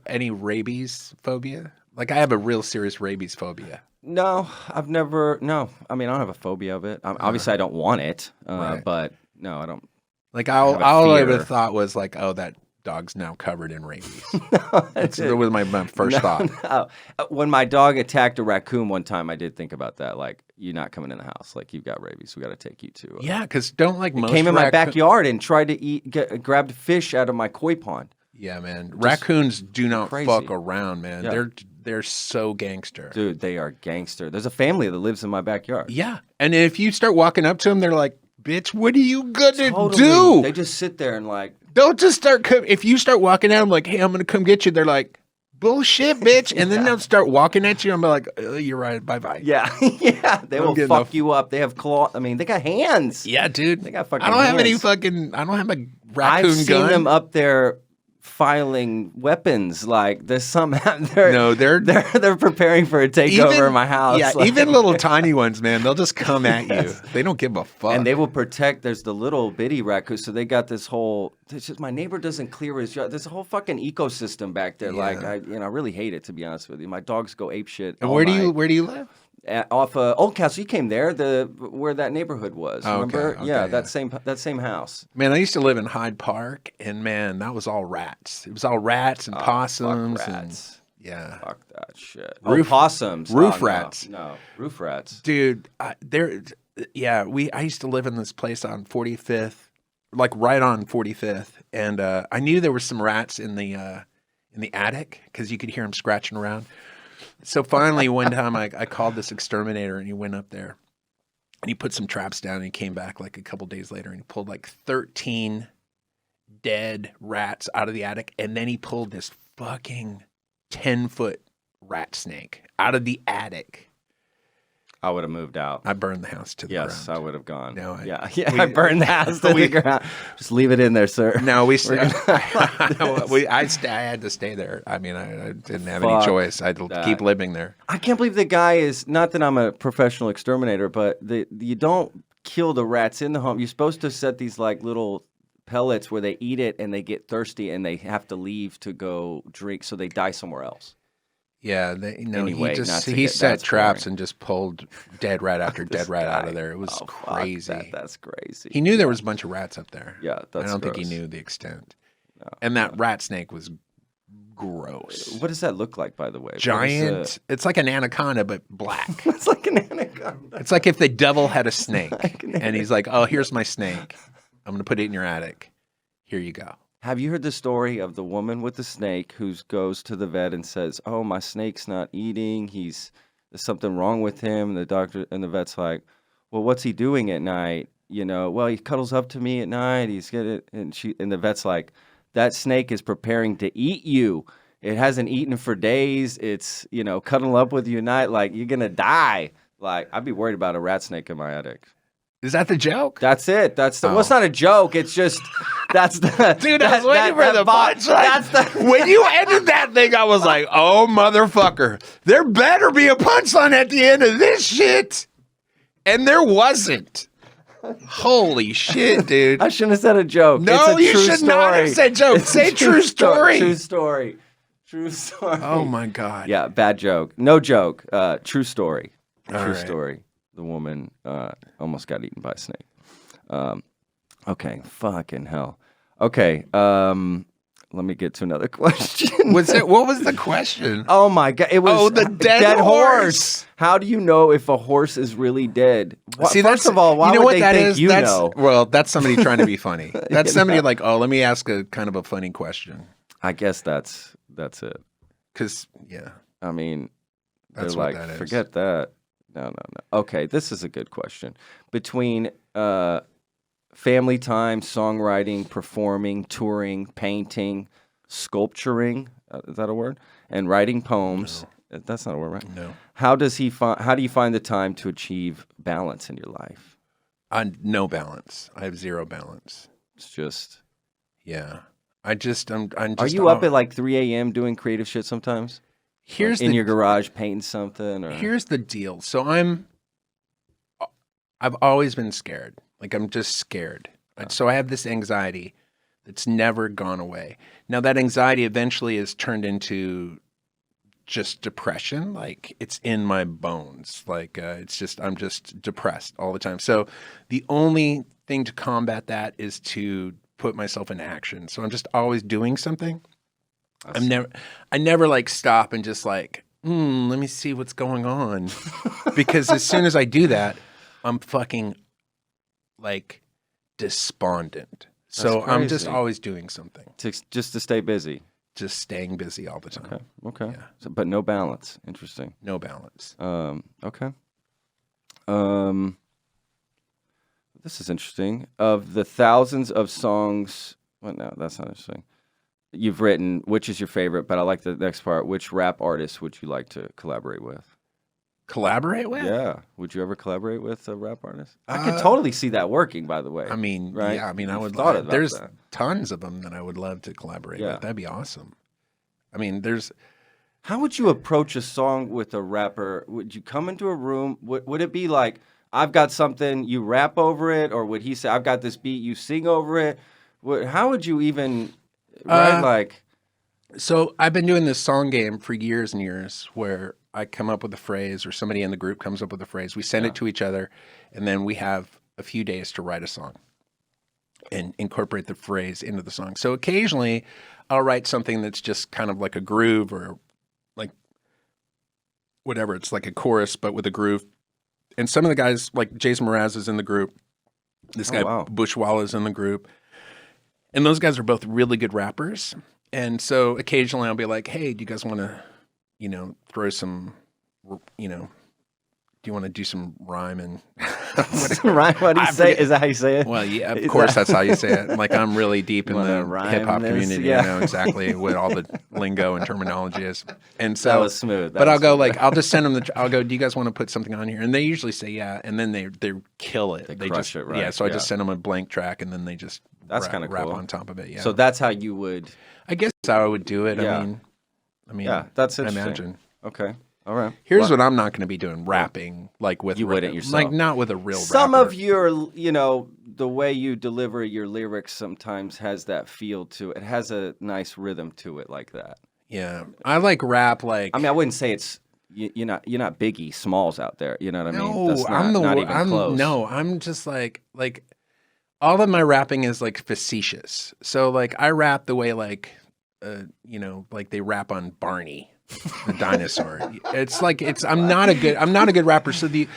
any rabies phobia? Like I have a real serious rabies phobia. No, I've never. No, I mean I don't have a phobia of it. Obviously, I don't want it, but no, I don't. Like all I ever thought was like, oh, that dog's now covered in rabies. That was my first thought. No. When my dog attacked a raccoon one time, I did think about that. Like, you're not coming in the house. Like, you've got rabies. We got to take you to. Yeah, because don't like most. Came in my backyard and tried to grabbed fish out of my koi pond. Yeah, man. Raccoons do not fuck around, man. Yeah. They're so gangster. Dude, they are gangster. There's a family that lives in my backyard. Yeah. And if you start walking up to them, they're like, bitch, what are you gonna do? They just sit there and like. Don't just start. If you start walking at them like, hey, I'm going to come get you. They're like, bullshit, bitch. And then they'll start walking at you. I'm like, oh, you're right. Bye-bye. Yeah. Yeah. They will fuck you up. They have claws. I mean, they got hands. Yeah, dude. They got fucking I don't have hands. I don't have a raccoon I've seen gun. them up there filing weapons. Like there's some they're preparing for a takeover in my house. Yeah, like, even little tiny ones, man, they'll just come at you. They don't give a fuck. And they will protect. There's the little bitty raccoons. So they got this whole. It's just my neighbor doesn't clear his yard. There's a whole fucking ecosystem back there. Yeah. Like I really hate it, to be honest with you. My dogs go ape shit. And where do you live? Off Old Castle. You came there, where that neighborhood was. Remember? Okay, yeah, that same house. Man, I used to live in Hyde Park, and man, that was all rats. It was all rats and possums. Fuck rats. Yeah. Fuck that shit. Possums. Roof rats. No, roof rats. Dude, I used to live in this place on 45th, like right on 45th, and I knew there were some rats in the attic because you could hear them scratching around. So finally, one time I called this exterminator, and he went up there, and he put some traps down, and he came back like a couple days later, and he pulled like 13 dead rats out of the attic, and then he pulled this fucking 10-foot rat snake out of the attic. I would have moved out. I burned the house to the ground. Yes, I would have gone. No, I burned the house to the ground. Just leave it in there, sir. No, I had to stay there. I mean, I didn't have any choice. I had to keep living there. I can't believe the guy is, not that I'm a professional exterminator, but you don't kill the rats in the home. You're supposed to set these like little pellets where they eat it and they get thirsty and they have to leave to go drink, so they die somewhere else. Yeah, he set traps and just pulled dead rat after dead rat out of there. It was crazy. That's crazy. He knew there was a bunch of rats up there. Yeah, I don't think he knew the extent. No, and that rat snake was gross. What does that look like, by the way? Giant. It's like an anaconda, but black. It's like an anaconda. It's like if the devil had a snake, and he's like, "Oh, here's my snake. I'm gonna put it in your attic. Here you go." Have you heard the story of the woman with the snake who goes to the vet and says, "Oh, my snake's not eating. There's something wrong with him." And the doctor and the vet's like, "Well, what's he doing at night? Well, he cuddles up to me at night. He's getting," and the vet's like, "That snake is preparing to eat you. It hasn't eaten for days. It's, cuddling up with you at night. Like, you're gonna die." Like, I'd be worried about a rat snake in my attic. Is that the joke? That's it. Well, it's not a joke. It's just, that's the... Dude, I was waiting for the punchline. When you ended that thing, I was like, oh, motherfucker. There better be a punchline at the end of this shit. And there wasn't. Holy shit, dude. I shouldn't have said a joke. No, you should story. not have said joke. Say true story. True story. True story. Oh, my God. Yeah, bad joke. No joke. True story. True right. story. The woman almost got eaten by a snake. Okay, fucking hell. Okay, let me get to another question. What was the question? Oh my God! It was the dead horse. How do you know if a horse is really dead? See, first of all, why would they think you know? Well, that's somebody trying to be funny. That's somebody like, oh, let me ask a kind of a funny question. I guess that's it. Because yeah, I mean, that's they're what like, that is. forget that. No. Okay, this is a good question. Between family time, songwriting, performing, touring, painting, sculpturing, is that a word? And writing poems. No. That's not a word, right? No. How do you find the time to achieve balance in your life? No balance. I have zero balance. It's just... Yeah. I'm just... Are you up at like 3 a.m. doing creative shit sometimes? Here's in your garage painting something? Or... Here's the deal. So I've always been scared. Like, I'm just scared. Oh. So I have this anxiety that's never gone away. Now, that anxiety eventually is turned into just depression. Like, it's in my bones. Like, I'm just depressed all the time. So the only thing to combat that is to put myself in action. So I'm just always doing something. I never like stop and just like, let me see what's going on. Because as soon as I do that, I'm fucking like despondent. So I'm just always doing something. Just to stay busy. Just staying busy all the time. Okay. Yeah. So, but no balance. Interesting. No balance. Okay. This is interesting. Of the thousands of songs, well, no, that's not interesting. You've written, which is your favorite? But I like the next part. Which rap artist would you like to collaborate with? Collaborate with? Yeah. Would you ever collaborate with a rap artist? I could totally see that working, by the way. I mean, right? Yeah, I mean, I would thought love, about there's that. Tons of them that I would love to collaborate with. That'd be awesome. I mean, how would you approach a song with a rapper? Would you come into a room? Would it be like, I've got something, you rap over it? Or would he say, I've got this beat, you sing over it? How would you even, So I've been doing this song game for years and years where I come up with a phrase or somebody in the group comes up with a phrase. We send it to each other, and then we have a few days to write a song and incorporate the phrase into the song. So occasionally I'll write something that's just kind of like a groove or like whatever. It's like a chorus, but with a groove. And some of the guys, like Jason Mraz is in the group. This guy, Bushwalla, is in the group. And those guys are both really good rappers. And so occasionally I'll be like, hey, do you guys want to, throw some, do you want to do some rhyme and rhyme? What do you say? Is that how you say it? Well, yeah, of course that's how you say it. Like, I'm really deep in the hip hop community. Yeah. I know exactly what all the lingo and terminology is. And so that was smooth. I'll go like, I'll just send them I'll go, do you guys want to put something on here? And they usually say yeah, and then they kill it. They crush it, right? Yeah, so I just send them a blank track, and then they just kind of rap cool on top of it. Yeah. So that's how you would. I guess that's how I would do it. Yeah. I mean, yeah, that's interesting. I imagine. Okay. All right. Here's what I'm not going to be doing: rapping like with you wouldn't yourself, like not with a real. Some rapper. of your, the way you deliver your lyrics sometimes has that feel to it. It has a nice rhythm to it, like that. Yeah, I like rap. Like, I mean, I wouldn't say it's you're not Biggie Smalls out there. You know what I mean? No, That's not even close. No, I'm just like all of my rapping is like facetious. So like I rap the way like like they rap on Barney, the dinosaur. It's like I'm not a good rapper. So if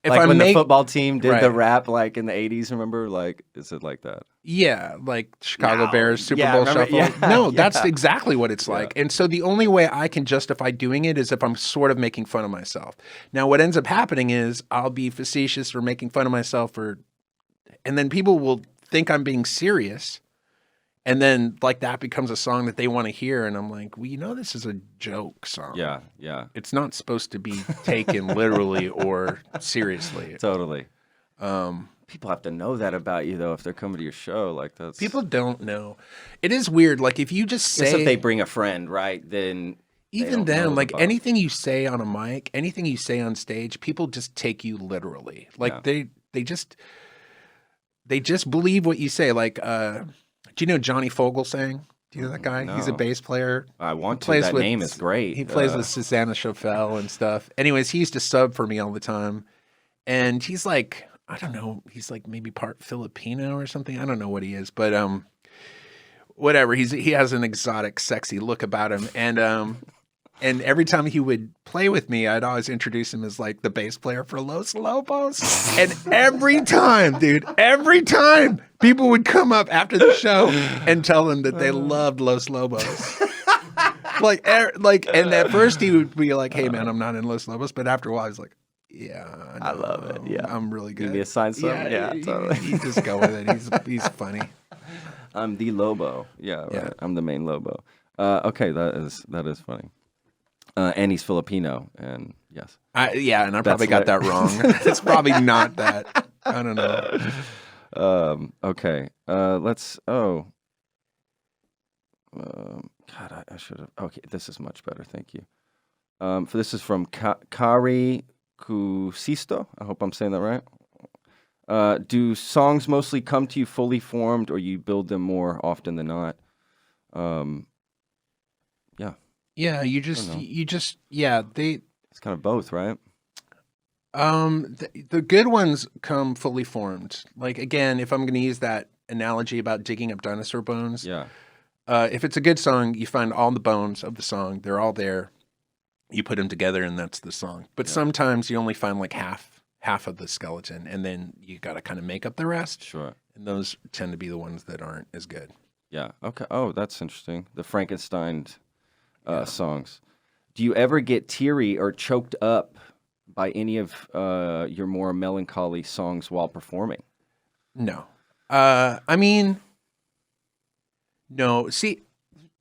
like I when make the football team did the Right. rap like in the 80s, remember? Like, is it like that? Yeah, like Chicago No, Bears Super yeah, Bowl remember- Shuffle. yeah, No, yeah. that's exactly what it's like. And so the only way I can justify doing it is if I'm sort of making fun of myself. Now, what ends up happening is I'll be facetious or making fun of myself, and then people will think I'm being serious. And then like that becomes a song that they want to hear. And I'm like, well, this is a joke song. Yeah, yeah. It's not supposed to be taken literally or seriously. Totally. People have to know that about you, though, if they're coming to your show. Like, that's... People don't know. It is weird. Like if you just Guess say... if they bring a friend, right, then... Even then, like anything you say on a mic, anything you say on stage, people just take you literally. Like they just believe what you say. Like, do you know Johnny Fogelsang? Do you know that guy? No. He's a bass player. I want to. That name is great. He plays with Susanna Chauffel and stuff. Anyways, he used to sub for me all the time. And he's like, I don't know, he's like maybe part Filipino or something. I don't know what he is, but whatever. He has an exotic, sexy look about him. And every time he would play with me, I'd always introduce him as like the bass player for Los Lobos. And every time, people would come up after the show and tell them that they loved Los Lobos. And at first he would be like, "Hey man, I'm not in Los Lobos," but after a while, I was like, "Yeah, I love it. Yeah, I'm really good." Give me a sign, something. Yeah, totally. You just go with it. He's funny. I'm the Lobo. Yeah, right. I'm the main Lobo. Okay, that is funny. And he's Filipino, and yes. And I probably got that wrong. It's probably not that. I don't know. Okay. Let's. Oh. God, I should have. Okay, this is much better. Thank you. For this is from Kari Kusisto. I hope I'm saying that right. Do songs mostly come to you fully formed, or you build them more often than not? Yeah. Yeah, it's kind of both, right? The good ones come fully formed. Like again, if I'm going to use that analogy about digging up dinosaur bones, if it's a good song, you find all the bones of the song. They're all there. You put them together, and that's the song. But sometimes you only find like half of the skeleton, and then you got to kind of make up the rest. Sure. And those tend to be the ones that aren't as good. Yeah. Okay. Oh, that's interesting. The Frankenstein songs. Do you ever get teary or choked up by any of your more melancholy songs while performing? No. No. See,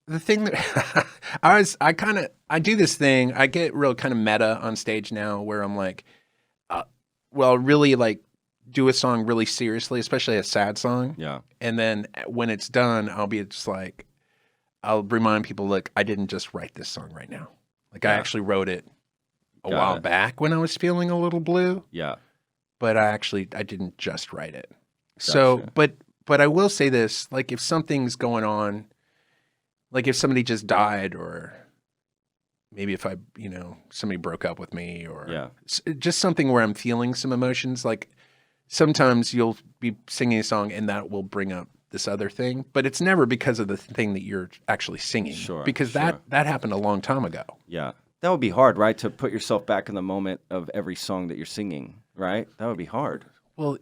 the thing that I do this thing. I get real kind of meta on stage now, where I'm like, really like do a song really seriously, especially a sad song. Yeah. And then when it's done, I'll be just like, I'll remind people, like, I didn't just write this song right now. Like, I actually wrote it a while back when I was feeling a little blue. Yeah. But I didn't just write it. Gotcha. So, but I will say this, like, if something's going on, like if somebody just died, or maybe if somebody broke up with me, or just something where I'm feeling some emotions, like sometimes you'll be singing a song and that will bring up this other thing, but it's never because of the thing that you're actually singing. Sure. Because that happened a long time ago. Yeah. That would be hard, right? To put yourself back in the moment of every song that you're singing, right? That would be hard. Well,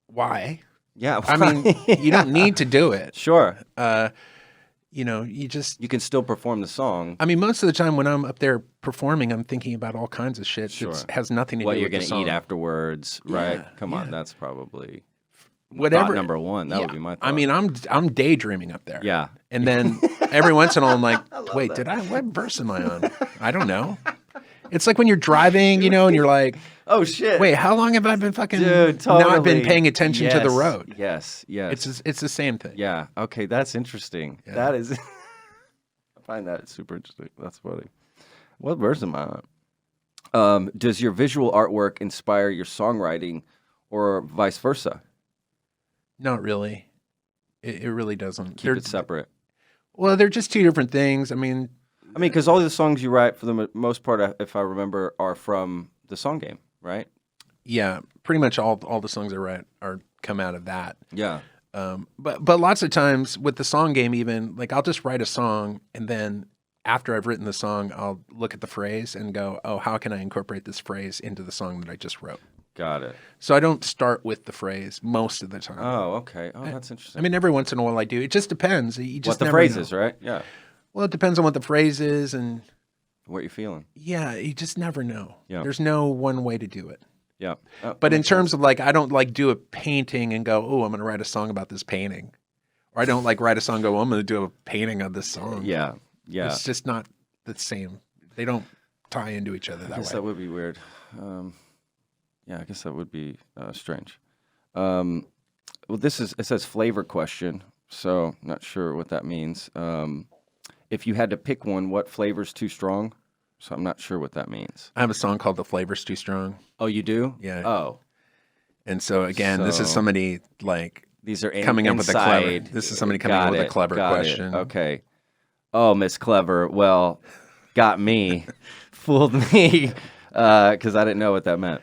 why? Yeah. I mean, you don't need to do it. Sure. You can still perform the song. I mean, most of the time when I'm up there performing, I'm thinking about all kinds of shit that has nothing to do with what you're going to eat afterwards, right? Come on, that's probably thought number one. That would be my thought. I mean, I'm daydreaming up there. Yeah. And then every once in a while I'm like, wait, what verse am I on? I don't know. It's like when you're driving, and you're like, oh shit. Wait, how long have I been not been paying attention to the road? Yes. It's the same thing. Yeah. Okay, that's interesting. Yeah. That is I find that super interesting. That's funny. What verse am I on? Does your visual artwork inspire your songwriting, or vice versa? Not really. It really doesn't. Keep it separate. Well, they're just two different things. I mean, because all the songs you write, for the most part, if I remember, are from the song game, right? Yeah, pretty much all the songs I write come out of that. Yeah. But lots of times with the song game, even like I'll just write a song and then after I've written the song, I'll look at the phrase and go, oh, how can I incorporate this phrase into the song that I just wrote? Got it. So I don't start with the phrase most of the time. Oh, okay. Oh, that's interesting. I mean, every once in a while I do. It just depends. You just what the never phrase know. is, right? Yeah. Well, it depends on what the phrase is and what you're feeling. Yeah, you just never know. Yeah. There's no one way to do it. Yeah. But in terms of like, I don't like do a painting and go, oh, I'm going to write a song about this painting. Or I don't like write a song and go, I'm going to do a painting of this song. Yeah. Yeah. It's just not the same. They don't tie into each other that way. I guess that would be weird. Yeah, I guess that would be strange. Well, it says flavor question, so I'm not sure what that means. If you had to pick one, what flavor's too strong? So I'm not sure what that means. I have a song called The Flavor's Too Strong. Oh, you do? Yeah. Oh. And so again, this is somebody like these are coming up with a clever. This is somebody coming up with a clever question. Okay. Oh, Miss Clever. Well, got me, fooled me, because I didn't know what that meant.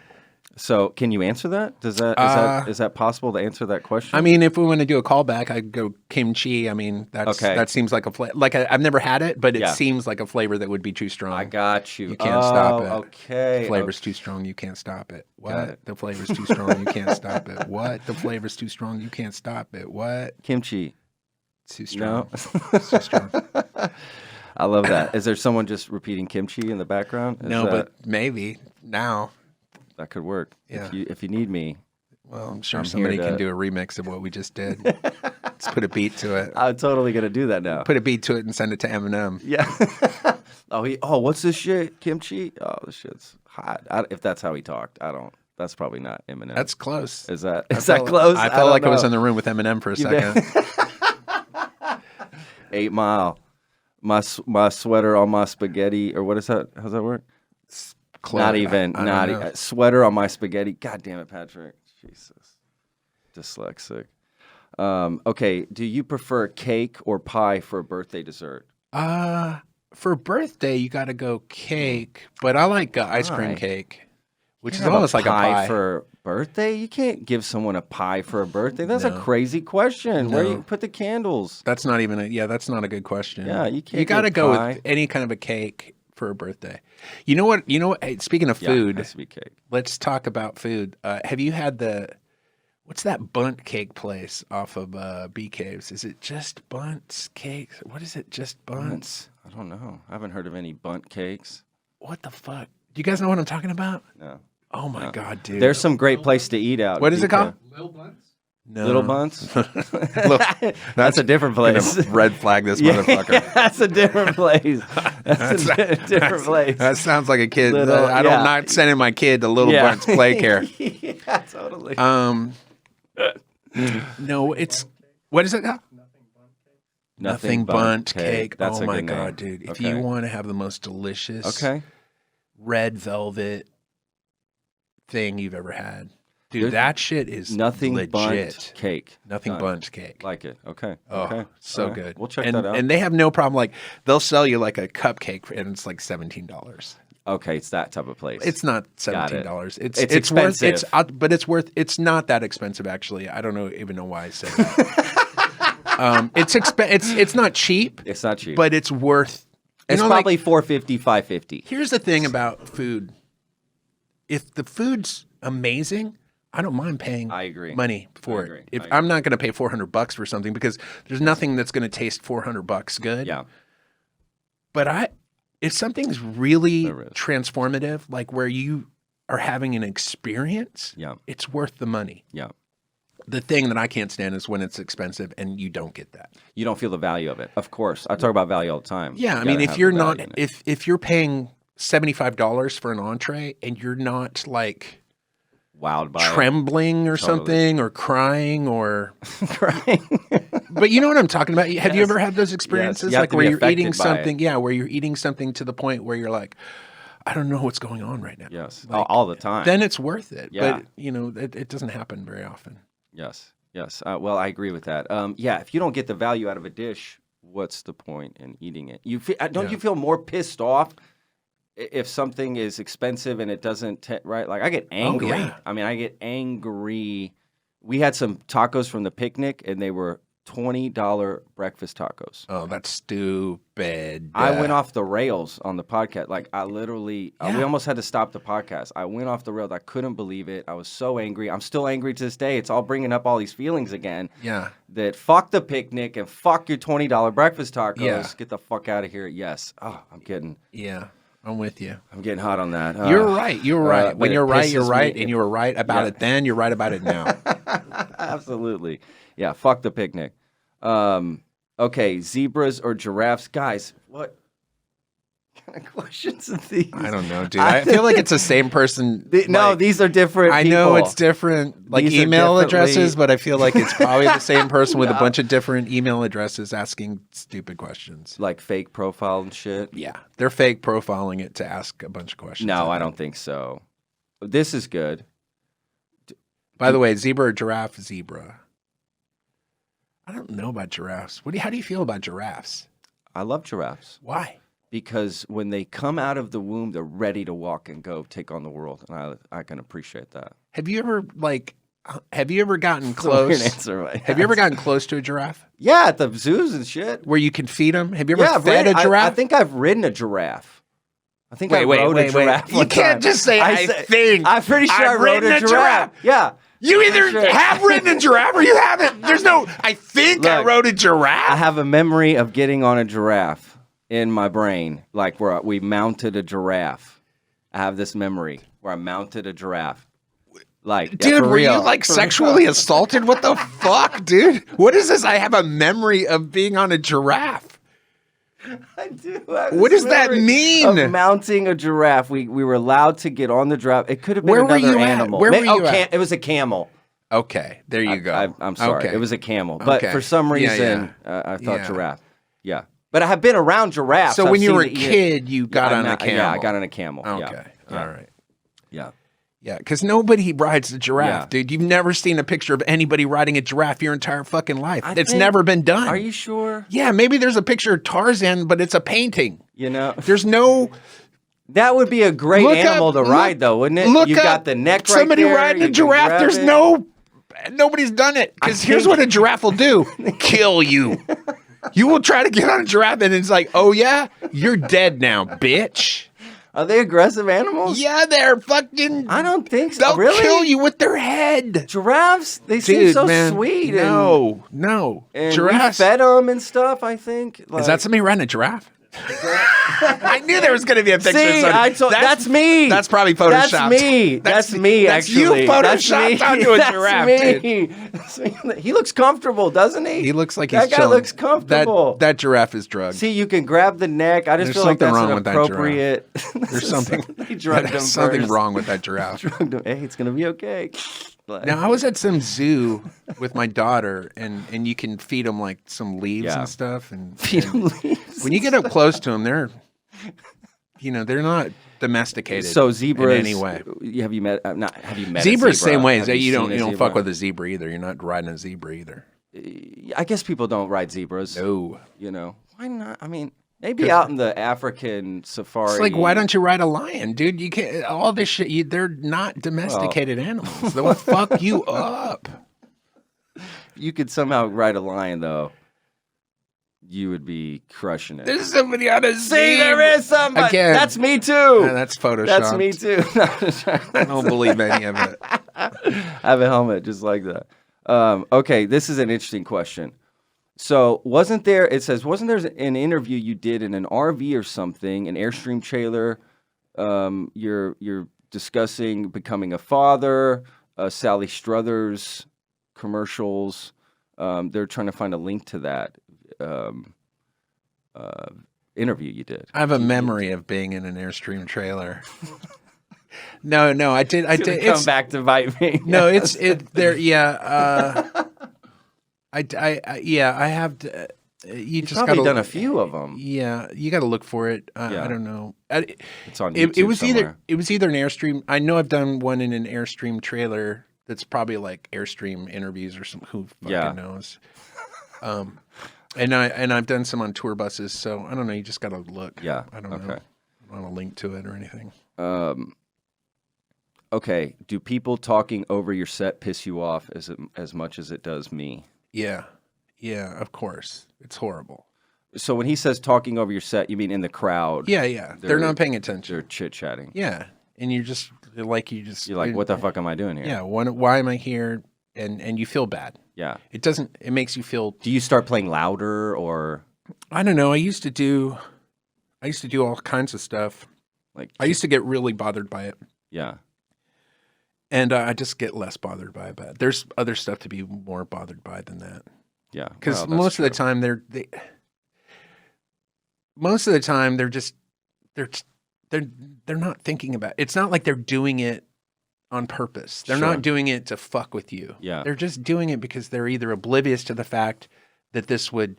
So, can you answer that? Is that possible to answer that question? I mean, if we want to do a callback, I'd go kimchi. I mean, that seems like a flavor. Like I've never had it, but it seems like a flavor that would be too strong. I got you. You can't stop it. Okay. The flavor's too strong. You can't stop it. What? The flavor's too strong. You can't stop it. What? The flavor's too strong. You can't stop it. What? Kimchi. It's too strong. No. It's too strong. I love that. Is there someone just repeating kimchi in the background? But maybe now. That could work. Yeah. If you need me. Well, I'm sure somebody can do a remix of what we just did. Let's put a beat to it. I'm totally going to do that now. Put a beat to it and send it to Eminem. Yeah. What's this shit? Kimchi? Oh, this shit's hot. If that's how he talked, that's probably not Eminem. That's close. Is that close? I felt like I was in the room with Eminem for a second. 8 Mile. My sweater on my spaghetti, or what is that? How's that work? Not even. Sweater on my spaghetti. God damn it, Patrick. Jesus. Dyslexic. Okay. Do you prefer cake or pie for a birthday dessert? For birthday, you got to go cake, but I like ice cream cake, which is almost like a pie. For birthday? You can't give someone a pie for a birthday. That's a crazy question. No. Where do you put the candles? That's not even that's not a good question. Yeah, you can't. You got to go with any kind of a cake for a birthday. You know what? Hey, speaking of food, it has to be cake. Let's talk about food. Have you had what's that bunt cake place off of Bee Caves? Is it Just Bunts Cakes? What is it? Just Bunts? I don't know. I haven't heard of any bunt cakes. What the fuck? Do you guys know what I'm talking about? No. Oh my God, dude. There's some great place to eat out. What is it called? Little Bunts? No. Little Bunts? That's a different place. Red flag this motherfucker. That's a different place. That's a different place. That sounds like a kid. Little, I'm not sending my kid to Little Bunts Play Care. Yeah, totally. No, it's what is it called? Nothing Bunt Cake. That's oh a my good God, name. dude! If Okay. you want to have the most delicious, red velvet thing you've ever had, dude, that shit is Nothing legit. Bunt Cake. Nothing Bunt Cake. Like it. Okay. Oh, okay. so All right. good. We'll check that out. And they have no problem. Like they'll sell you like a cupcake, and it's like $17. Okay, it's that type of place. It's not $17. It's expensive. But it's worth. It's not that expensive actually. I don't even know why I said that. It's not cheap. It's not cheap, but it's worth. It's probably $4.50, $5.50. Here's the thing about food. If the food's amazing, I don't mind paying money for it. If I'm not going to pay $400 for something because there's nothing that's going to taste $400 good. Yeah. But if something's really transformative, like where you are having an experience, it's worth the money. Yeah. The thing that I can't stand is when it's expensive and you don't get that. You don't feel the value of it. Of course. I talk about value all the time. Yeah, I mean, if you're not, if you're paying $75 for an entree and you're not like wowed by trembling or something or crying or crying. But you know what I'm talking about? Have you ever had those experiences like where you're eating something? Yeah, where you're eating something to the point where you're like, I don't know what's going on right now. Yes, like, all the time. Then it's worth it. Yeah. But, you know, it doesn't happen very often. Yes, yes. Well, I agree with that. Yeah, if you don't get the value out of a dish, what's the point in eating it? You don't you feel more pissed off if something is expensive and it doesn't right? Like I get angry. Oh, yeah. I mean, I get angry We had some tacos from the picnic, and they were $20 breakfast tacos. Oh, that's stupid. I went off the rails on the podcast. Like, I literally, we almost had to stop the podcast. I went off the rails. I couldn't believe it. I was so angry. I'm still angry to this day. It's all bringing up all these feelings again. Yeah. That fuck the picnic and fuck your $20 breakfast tacos. Yeah. Get the fuck out of here. Yes. Oh, I'm getting with you. I'm getting hot on that. You're right. You're right. When you're right, you're right. Me. And you were right about it then. You're right about it now. Absolutely. Yeah. Fuck the picnic. Okay. Zebras or giraffes? Guys, what kind of questions are these? I don't know, dude. I feel like it's the same person. No, these are different people. I know it's different, like These are email definitely- addresses, but I feel like it's probably the same person with a bunch of different email addresses asking stupid questions. Like fake profile and shit? Yeah. They're fake profiling it to ask a bunch of questions. No, I don't think so. This is good. By the way, zebra or giraffe? Zebra. I don't know about giraffes. How do you feel about giraffes? I love giraffes. Why? Because when they come out of the womb, they're ready to walk and go take on the world, and I can appreciate that. Have you ever gotten Weird close? answer, right? Have you ever gotten close to a giraffe Yeah, at the zoos and shit. where you can feed them? Have you ever Yeah, fed a giraffe? I think I've ridden a giraffe. I think I rode a giraffe. You one can't time. just say I think. I'm pretty sure I I've rode ridden a giraffe. Yeah. You I'm either sure. have ridden a giraffe or you haven't. There's no, I think I Look, rode a I giraffe. have a memory of getting on a giraffe in my brain, like where we mounted a giraffe. I have this memory where I mounted a giraffe. Like, Dude, for were real. you like For sexually real. assaulted? What the fuck, dude? What is this? I have a memory of being on a giraffe. I do. have What this does that memory mean? Of mounting a giraffe. We were allowed to get on the giraffe. It could have been Where were another you at? animal. Where were you at? It was a camel. Okay, there you go. I'm sorry. Okay. It was a camel. But Okay. for some Yeah, reason, I thought Yeah. giraffe. Yeah. But I have been around giraffes. So I've when you seen were a the- kid, you got on a camel. Yeah, I got on a camel. Okay, Yeah. all right. Yeah. Yeah, because nobody rides a giraffe, Yeah. dude. You've never seen a picture of anybody riding a giraffe your entire fucking life. It's think- never been done. Are you sure? Yeah, maybe there's a picture of Tarzan, but it's a painting. You know, There's no... that would be a great Look animal up- to ride, though, wouldn't it? Look You up got the neck right somebody there. riding you a can giraffe. grab There's it. nobody's done it. Because I here's think- what a giraffe will do: kill you. You will try to get on a giraffe, and it's like, oh yeah, you're dead now, bitch. Are they aggressive animals? Yeah, they're fucking. I don't think so. They'll Really? kill you with their head. Giraffes? They seem Dude, so man, sweet. No. And Giraffes. we fed them and stuff, I think. Is that somebody riding a giraffe? I knew there was going to be a picture. See, of somebody. that's me. That's probably photoshopped. That's me. That's me, That's actually. you That's photoshopped me. onto a That's giraffe, me. dude. That's me. He looks comfortable, doesn't he? He looks like he's that guy chilling. looks comfortable. That giraffe is drugged. See, you can grab the neck. I just There's feel like something that's wrong an with that giraffe. appropriate. There's something. They drugged him There's something first. wrong with that giraffe. Drugged him. Hey, it's gonna be okay. Like- Now I was at some zoo with my daughter, and you can feed them like some leaves Yeah. and stuff. And Feed and 'em leaves. when you get up close to them, they're not domesticated. So zebras. in any way. Have you met? Not have you met? Zebras a zebra? same way. Have You seen a don't zebra? fuck with a zebra either. You're not riding a zebra either. I guess people don't ride zebras. No. You know why not? I mean, maybe out in the African safari. It's like, why don't you ride a lion, dude? You can't. All this shit. They're not domesticated animals. They'll fuck you up. you could somehow ride a lion though? You would be crushing it. There's somebody on a See, zebra. there is somebody. Again. That's me too. Yeah, that's Photoshop. That's me too. I don't believe any of it. I have a helmet just like that. Okay, this is an interesting question. So, wasn't there an interview you did in an RV or something, an Airstream trailer? You're discussing becoming a father. Sally Struthers commercials. They're trying to find a link to that interview you did. I have a memory of being in an Airstream trailer. No, I did. Come back to bite me. No, it's there. Yeah, I have. You just Probably gotta, done a few of them. Yeah, you got to look for it. Yeah. I don't know. It's on YouTube It was somewhere. either an Airstream. I know I've done one in an Airstream trailer. That's probably like Airstream interviews or some. Who fucking knows? And I've done some on tour buses. So I don't know. You just got to look. Yeah. I don't Okay. know. I don't want to link to it or anything. Okay, do people talking over your set piss you off as much as it does me? Yeah. Yeah, of course. It's horrible. So when he says talking over your set, you mean in the crowd? Yeah. They're not paying attention. They're chit-chatting. Yeah. And you're like, what the fuck am I doing here? Yeah. Why am I here? And you feel bad. Yeah. It makes you feel. Do you start playing louder or? I don't know. I used to do all kinds of stuff. Like I used to get really bothered by it. Yeah. And I just get less bothered by it. There's other stuff to be more bothered by than that. Yeah. Because most of the time they're not thinking about it. It's not like they're doing it on purpose. They're not doing it to fuck with you. Yeah. They're just doing it because they're either oblivious to the fact that this would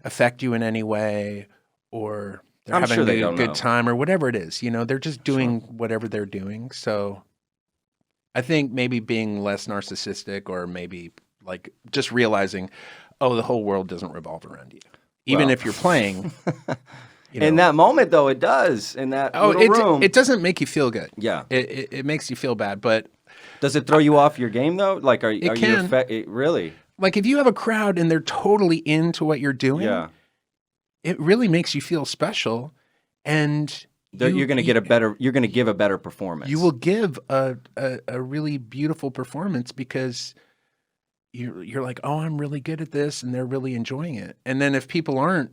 affect you in any way, or they're having a good time, or whatever it is. They're just doing whatever they're doing. So I think maybe being less narcissistic, or maybe like just realizing, the whole world doesn't revolve around you. Even if you're playing. In that moment, though, it does. In that little room. It doesn't make you feel good. Yeah. It makes you feel bad, but... Does it throw you off your game, though? Like, are you really? Like, if you have a crowd and they're totally into what you're doing, it really makes you feel special, and... You're going to get you're going to give a better performance. You will give a really beautiful performance because... You're like, I'm really good at this, and they're really enjoying it. And then if people aren't,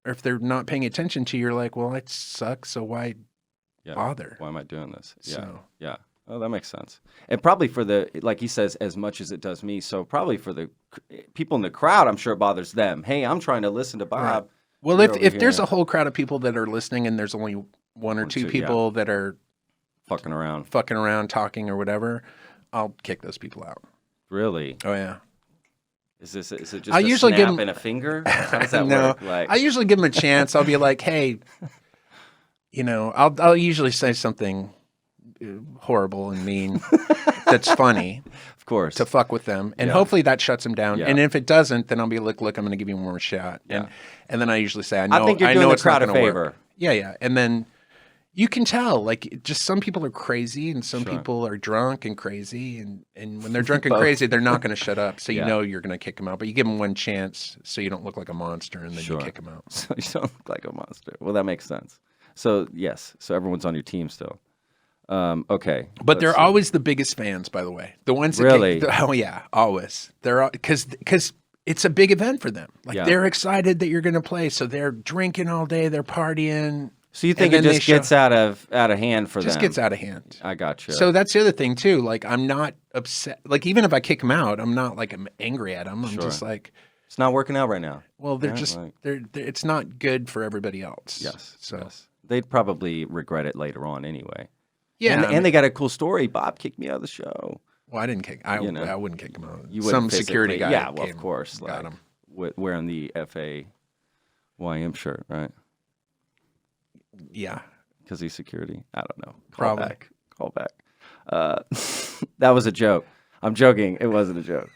or if they're not paying attention to you, you're like, well, it sucks, so why bother? Why am I doing this? Yeah. Oh, that makes sense. And probably for like he says, as much as it does me, so probably for the people in the crowd, I'm sure it bothers them. Hey, I'm trying to listen to Bob. Right. Well, if there's a whole crowd of people that are listening and there's only one or two people that are fucking around, talking or whatever, I'll kick those people out. Really? Oh, yeah. Is it just a snap and a finger? How does that work? I usually give them a chance. I'll be like, hey, I'll usually say something horrible and mean that's funny. Of course. To fuck with them. And hopefully that shuts them down. Yeah. And if it doesn't, then I'll be like, look, I'm going to give you one more shot. Yeah. And then I usually say, I think you're doing the crowd a favor. Work. Yeah. And then you can tell, like, just some people are crazy and some people are drunk and crazy. And when they're drunk and crazy, they're not going to shut up. So you're going to kick them out. But you give them one chance so you don't look like a monster, and then you kick them out. So you don't look like a monster. Well, that makes sense. So, yes. So everyone's on your team still. Okay. But they're always the biggest fans, by the way. The ones that really? Oh, yeah. Always. They're because it's a big event for them. Like, they're excited that you're going to play. So they're drinking all day. They're partying. So you think it just gets out of hand for them? Just gets out of hand. I got you. So that's the other thing too. Like, I'm not upset. Like, even if I kick them out, I'm not like I'm angry at them. I'm just like, it's not working out right now. Well, they're it's not good for everybody else. Yes. So they'd probably regret it later on anyway. Yeah. And they got a cool story. Bob kicked me out of the show. Well, I didn't kick. I wouldn't kick him out. Some security guy. Yeah. Well, of course. Got him wearing the FAYM shirt, right? Yeah. Because he's security. I don't know. Call back. That was a joke. I'm joking. It wasn't a joke.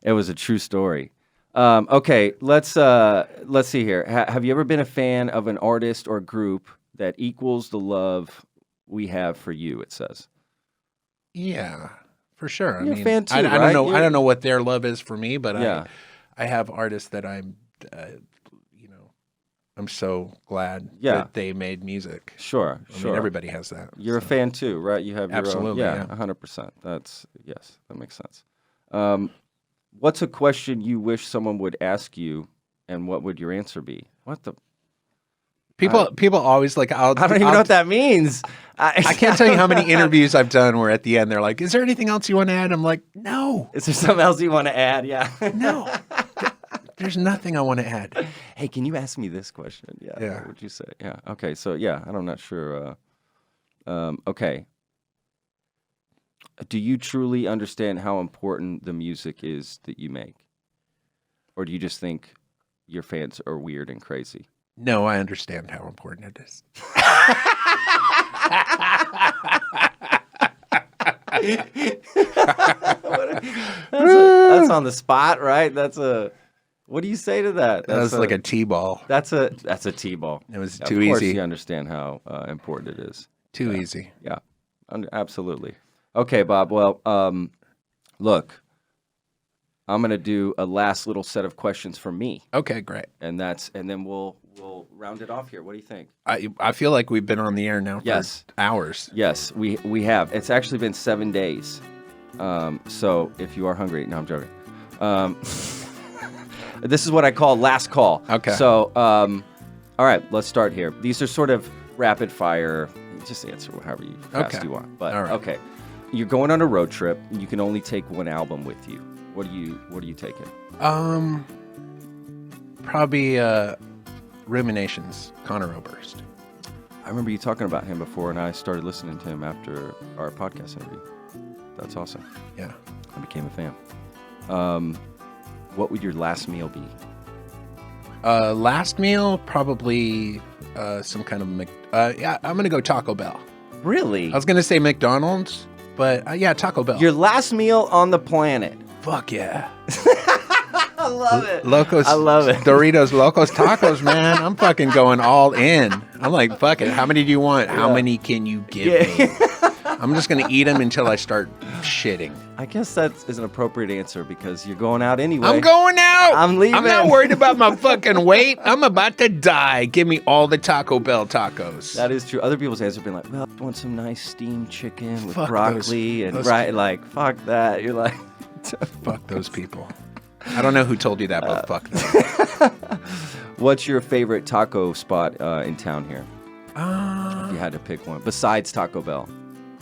It was a true story. Okay, let's see here. Have you ever been a fan of an artist or group that equals the love we have for you? It says. Yeah, for sure. You're a fan too, I right? don't know. I don't know what their love is for me, but I have artists that I'm. I'm so glad that they made music. Sure. I mean, everybody has that. You're a fan too, right? You have your absolutely, own. 100%. That makes sense. What's a question you wish someone would ask you, and what would your answer be? What the? People always like. I don't even know what that means. I can't tell you how many interviews I've done where at the end they're like, "Is there anything else you want to add?" I'm like, "No." Is there something else you want to add? Yeah. No. There's nothing I want to add. Hey, can you ask me this question? Yeah. What would you say? Yeah. Okay. So I'm not sure. Okay. Do you truly understand how important the music is that you make, or do you just think your fans are weird and crazy? No, I understand how important it is. That's on the spot, right? What do you say to that? That's like a T-ball. That's a T-ball. It was too easy. Of course you understand how important it is. Too easy. Yeah, absolutely. Okay, Bob. Well, look, I'm gonna do a last little set of questions for me, Okay, great. and then we'll round it off here. What do you think? I feel like we've been on the air now for Yes. hours. Yes, we have. It's actually been 7 days. So if you are hungry, no, I'm joking. This is what I call last call. Okay. So, all right, let's start here. These are sort of rapid fire. Just answer however fast you want. But all right. okay, you're going on a road trip. You can only take one album with you. What are you taking? Probably Ruminations, Conor Oberst. I remember you talking about him before, and I started listening to him after our podcast interview. That's awesome. Yeah. I became a fan. What would your last meal be? Last meal, probably some kind of yeah, I'm gonna go Taco Bell. Really? I was gonna say McDonald's, but yeah, Taco Bell. Your last meal on the planet. Fuck yeah. I love it. Locos. I love it. Doritos, Locos Tacos, man. I'm fucking going all in. I'm like, fuck it. How many do you want? How many can you give me? I'm just gonna eat them until I start shitting. I guess that is an appropriate answer because you're going out anyway. I'm going out. I'm leaving. I'm not worried about my fucking weight. I'm about to die. Give me all the Taco Bell tacos. That is true. Other people's answers have been like, well, I want some nice steamed chicken with Fuck broccoli those like, fuck that. You're like, fuck those people. I don't know who told you that, but fuck them. What's your favorite taco spot in town here? If you had to pick one, besides Taco Bell.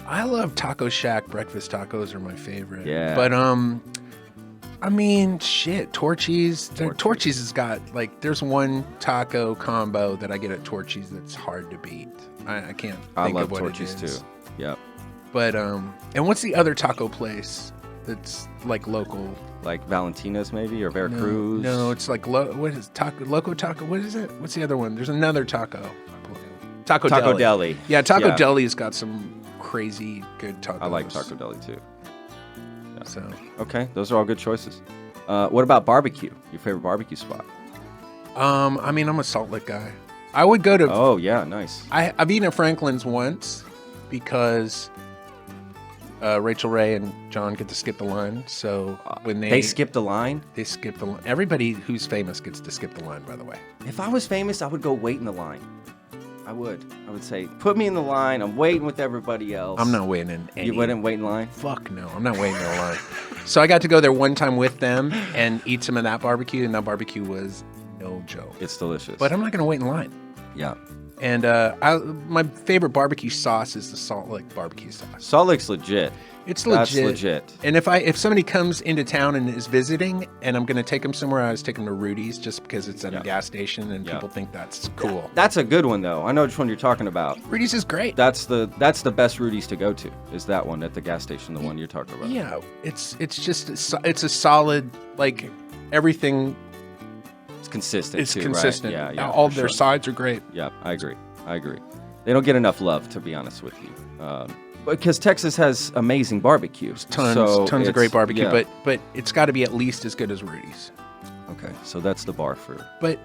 I love Taco Shack. Breakfast tacos are my favorite. Yeah. But I mean, shit, Torchy's. Torchy's has got like, there's one taco combo that I get at Torchy's that's hard to beat. I can't think of what Torchy's it is. too. Yep. But and what's the other taco place that's like local? Like Valentina's maybe or Veracruz? No, it's like what is Taco Loco Taco? What is it? What's the other one? There's another taco. Taco Deli. Yeah, Taco Deli's got some crazy good tacos. I like Taco Deli too. Yeah. So okay, those are all good choices. What about barbecue? Your favorite barbecue spot? I mean, I'm a Salt Lick guy. I would go to. Oh yeah, nice. I've eaten at Franklin's once because Rachel Ray and John get to skip the line. So when they skip the line, they skip the line. Everybody who's famous gets to skip the line. By the way, if I was famous, I would go wait in the line. I would say, put me in the line. I'm waiting with everybody else. I'm not waiting in any. You wouldn't wait in line? Fuck no, I'm not waiting in the line. So I got to go there one time with them and eat some of that barbecue, and that barbecue was no joke. It's delicious. But I'm not going to wait in line. Yeah. And my favorite barbecue sauce is the Salt Lick barbecue sauce. Salt Lick's legit. It's legit. That's legit. And if somebody comes into town and is visiting, and I'm going to take them somewhere, I always take them to Rudy's just because it's at a gas station and people think that's cool. That's a good one though. I know which one you're talking about. Rudy's is great. That's the best Rudy's to go to. Is that one at the gas station? The one you're talking about? Yeah, it's a solid, like, everything. It's consistent. It's too, consistent. Right? Yeah. All their sides are great. Yeah, I agree. They don't get enough love, to be honest with you. Because Texas has amazing barbecue. Tons of great barbecue, but it's got to be at least as good as Rudy's. Okay, so that's the bar for. But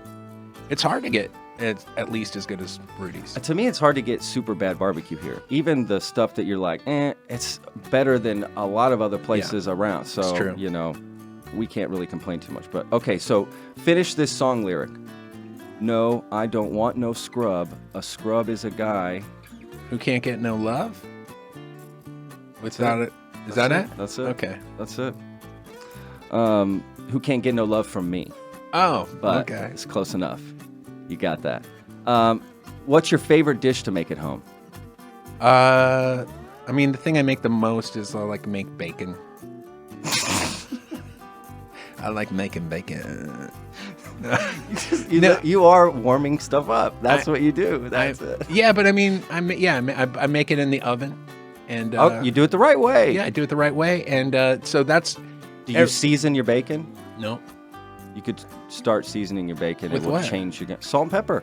it's hard to get at least as good as Rudy's. To me, it's hard to get super bad barbecue here. Even the stuff that you're like, it's better than a lot of other places around. So, it's true. We can't really complain too much. But okay, so finish this song lyric. No, I don't want no scrub. A scrub is a guy who can't get no love. Without it, is that it? That's it. Okay, that's it. Who can't get no love from me? Oh, but okay. It's close enough. You got that. What's your favorite dish to make at home? I mean, the thing I make the most is I like make bacon. I like making bacon. You are warming stuff up. That's what you do. That's it. Yeah, but I mean, I make it in the oven. And you do it the right way. Yeah, I do it the right way. And so that's... Do you season your bacon? No. You could start seasoning your bacon. With it will what? Change your... Salt and pepper.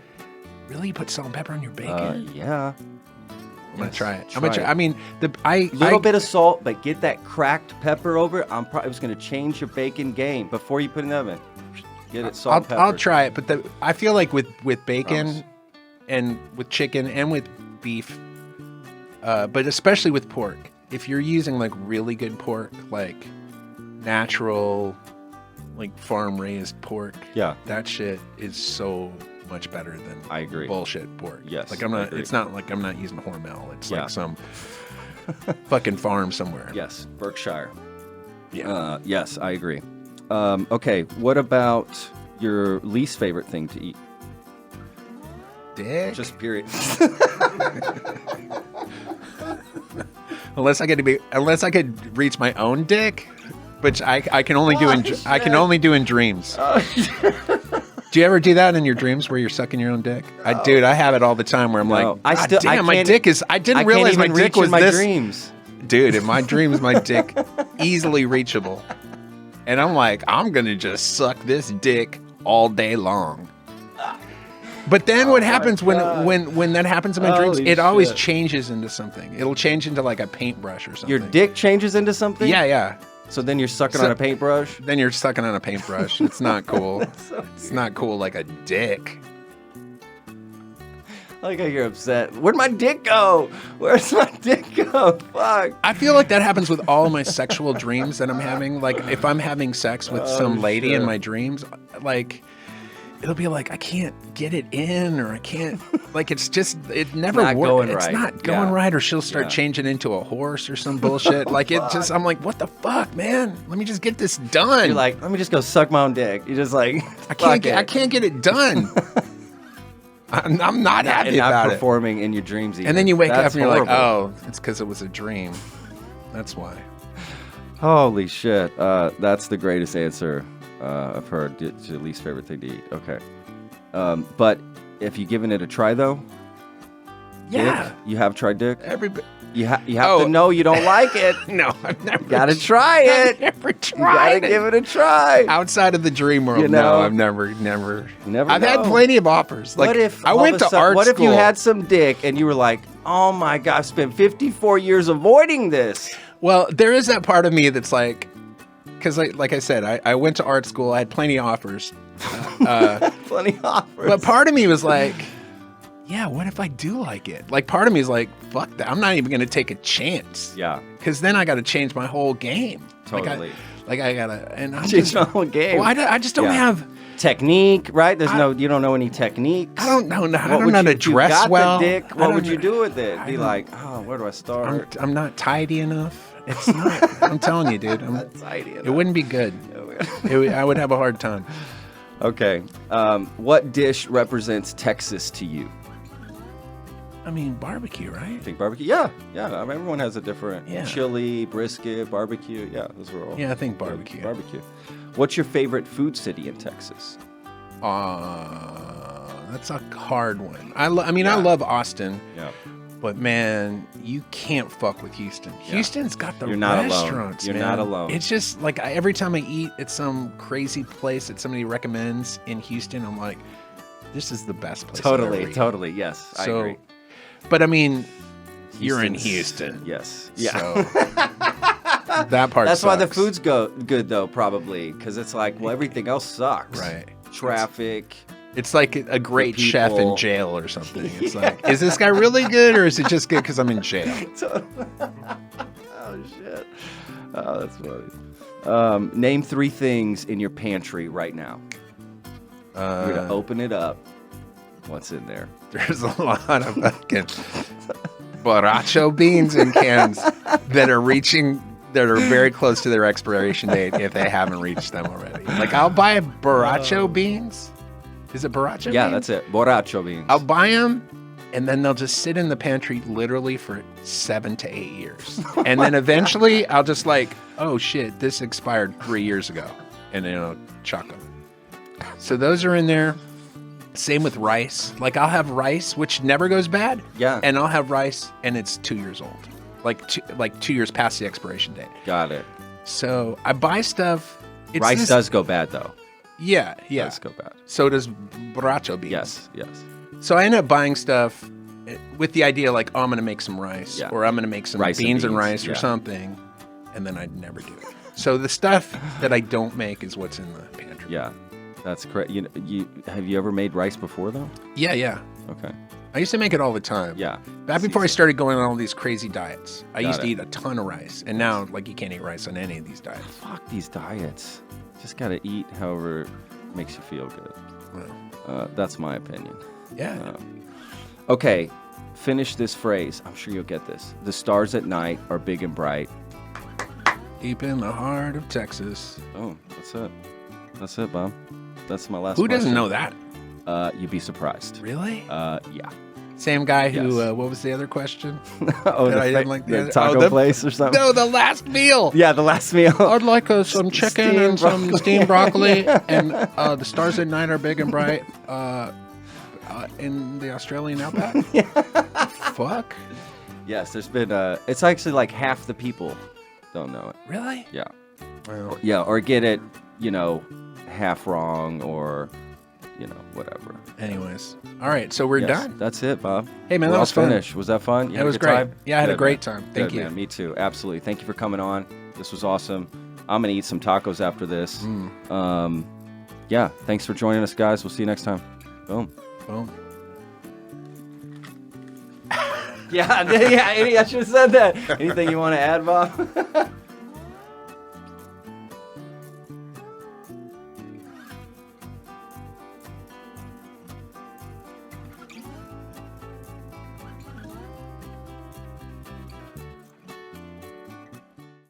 Really? You put salt and pepper on your bacon? Yeah. I'm going to try it. Try it. I mean, little bit of salt, but get that cracked pepper over it. It was going to change your bacon game before you put it in the oven. Get it salt and pepper. I'll try it, but I feel like with bacon and with chicken and with beef, but especially with pork, if you're using like really good pork, like natural, like farm raised pork, that shit is so much better than I agree. bullshit pork. Yes, like I'm not. It's not like I'm not using Hormel. It's like some fucking farm somewhere. Yes, Berkshire. Yeah. Yes, I agree. Okay, what about your least favorite thing to eat? Dick. Just period. Unless I could reach my own dick, which I can only do in dreams. Do you ever do that in your dreams where you're sucking your own dick? Dude, I have it all the time where I'm like, my dick is. I didn't realize my dick was this. Dreams. Dude, in my dreams, my dick easily reachable, and I'm like, I'm gonna just suck this dick all day long. But then what happens when that happens in my dreams? It always changes into something. It'll change into like a paintbrush or something. Your dick changes into something? Yeah. So then you're sucking on a paintbrush? Then you're sucking on a paintbrush. It's not cool. It's not cool like a dick. I like how you're upset. Where'd my dick go? Where's my dick go? Fuck. I feel like that happens with all of my sexual dreams that I'm having. Like if I'm having sex with some lady in my dreams, like it'll be like I can't get it in, or I can't. Like it never works. It's not going right, or she'll start changing into a horse or some bullshit. Like it just, I'm like, what the fuck, man? Let me just get this done. You're like, let me just go suck my own dick. You're just like, I can't get it done. I'm not happy about not performing in your dreams either. And then you wake up and you're like, oh, it's because it was a dream. That's why. Holy shit. That's the greatest answer I've heard to the least favorite thing to eat. Okay. But if you've given it a try, though? Yeah. Dick, you have tried dick? You have to know you don't like it. No, I've never. You gotta try it. I've never tried You gotta give it a try. Outside of the dream world, no, I've never. I've had plenty of offers. Like, what if I went to art school? What if you had some dick and you were like, oh my God, I've spent 54 years avoiding this? Well, there is that part of me that's like, because like I said, I went to art school. I had plenty of offers. Plenty of offers. But part of me was like, yeah, what if I do like it? Like, part of me is like, fuck that. I'm not even going to take a chance. Yeah. Because then I got to change my whole game. Totally. I got to, and I'm change my whole game. Well, I just don't have technique, right? You don't know any techniques. I don't know. I don't know how to dress well. The dick, what would you do with it? Be like, oh, where do I start? I'm not tidy enough. It's not. I'm telling you, dude. Not tidy enough. It wouldn't be good. I would have a hard time. Okay. What dish represents Texas to you? I mean, barbecue, right? I think barbecue. Yeah. I mean, everyone has a different chili, brisket, barbecue. Yeah, those are all. Yeah, I think barbecue. Barbecue. What's your favorite food city in Texas? That's a hard one. I love Austin. Yeah. But man, you can't fuck with Houston. Yeah. Houston's got the restaurants. You're not alone. It's just like every time I eat at some crazy place that somebody recommends in Houston, I'm like, this is the best place. Totally. Yes, I agree. But I mean, you're in Houston. Yes. Yeah. So that part. That's sucks. why the food's good though, probably, because it's like, well, everything else sucks. Right. Traffic. It's like a great chef in jail or something. It's like, is this guy really good, or is it just good because I'm in jail? Oh shit. Oh, that's funny. Name 3 things in your pantry right now. You're gonna open it up. What's in there? There's a lot of fucking borracho beans in cans that are very close to their expiration date if they haven't reached them already. Like, I'll buy borracho beans. Is it borracho beans? Yeah, that's it. Borracho beans. I'll buy them, and then they'll just sit in the pantry literally for 7 to 8 years. And then eventually I'll just like, oh shit, this expired 3 years ago. And then I'll chuck them. So those are in there. Same with rice. Like, I'll have rice, which never goes bad. Yeah. And I'll have rice, and it's 2 years old. Like 2 years past the expiration date. Got it. So I buy stuff. Rice does go bad, though. Yeah. It does go bad. So does borracho beans. Yes. So I end up buying stuff with the idea like, oh, I'm going to make some rice. Yeah. Or I'm going to make some beans and rice or something. And then I'd never do it. So the stuff that I don't make is what's in the pantry. Yeah. That's correct. Have you ever made rice before, though? Yeah. Okay. I used to make it all the time. Yeah. Back before I started going on all these crazy diets, I used to it. eat a ton of rice. And now, like, you can't eat rice on any of these diets. Fuck these diets. Just got to eat however makes you feel good. Well, that's my opinion. yeah. Okay, finish this phrase. I'm sure you'll get this. The stars at night are big and bright. Deep in the heart of Texas. Oh, that's it. That's it, Bob. That's my last Who doesn't question. know that? You'd be surprised. Really? Yeah. Same guy who, Yes. what was the other question? Oh, I didn't like the the- taco oh, the- place or something? No, the last meal. Yeah, the last meal. I'd like some chicken Steamed and some broccoli. steamed broccoli. And the stars at night are big and bright in the Australian outback. Fuck. Yes, there's been, it's actually like half the people don't know it. Really? Yeah. Well, Yeah, or get it, half wrong or, whatever. anyways. All right, so we're Yes, done. That's it, Bob. Hey, man, We're that all was fun. finished. Was that fun? You It had a was good great. time? Yeah, I had a Good, great man. time. Thank Good, you. Man. Me too. Absolutely. Thank you for coming on. This was awesome. I'm going to eat some tacos after this. Yeah, thanks for joining us, guys. We'll see you next time. Boom. Boom. Yeah, I should have said that. Anything you want to add, Bob?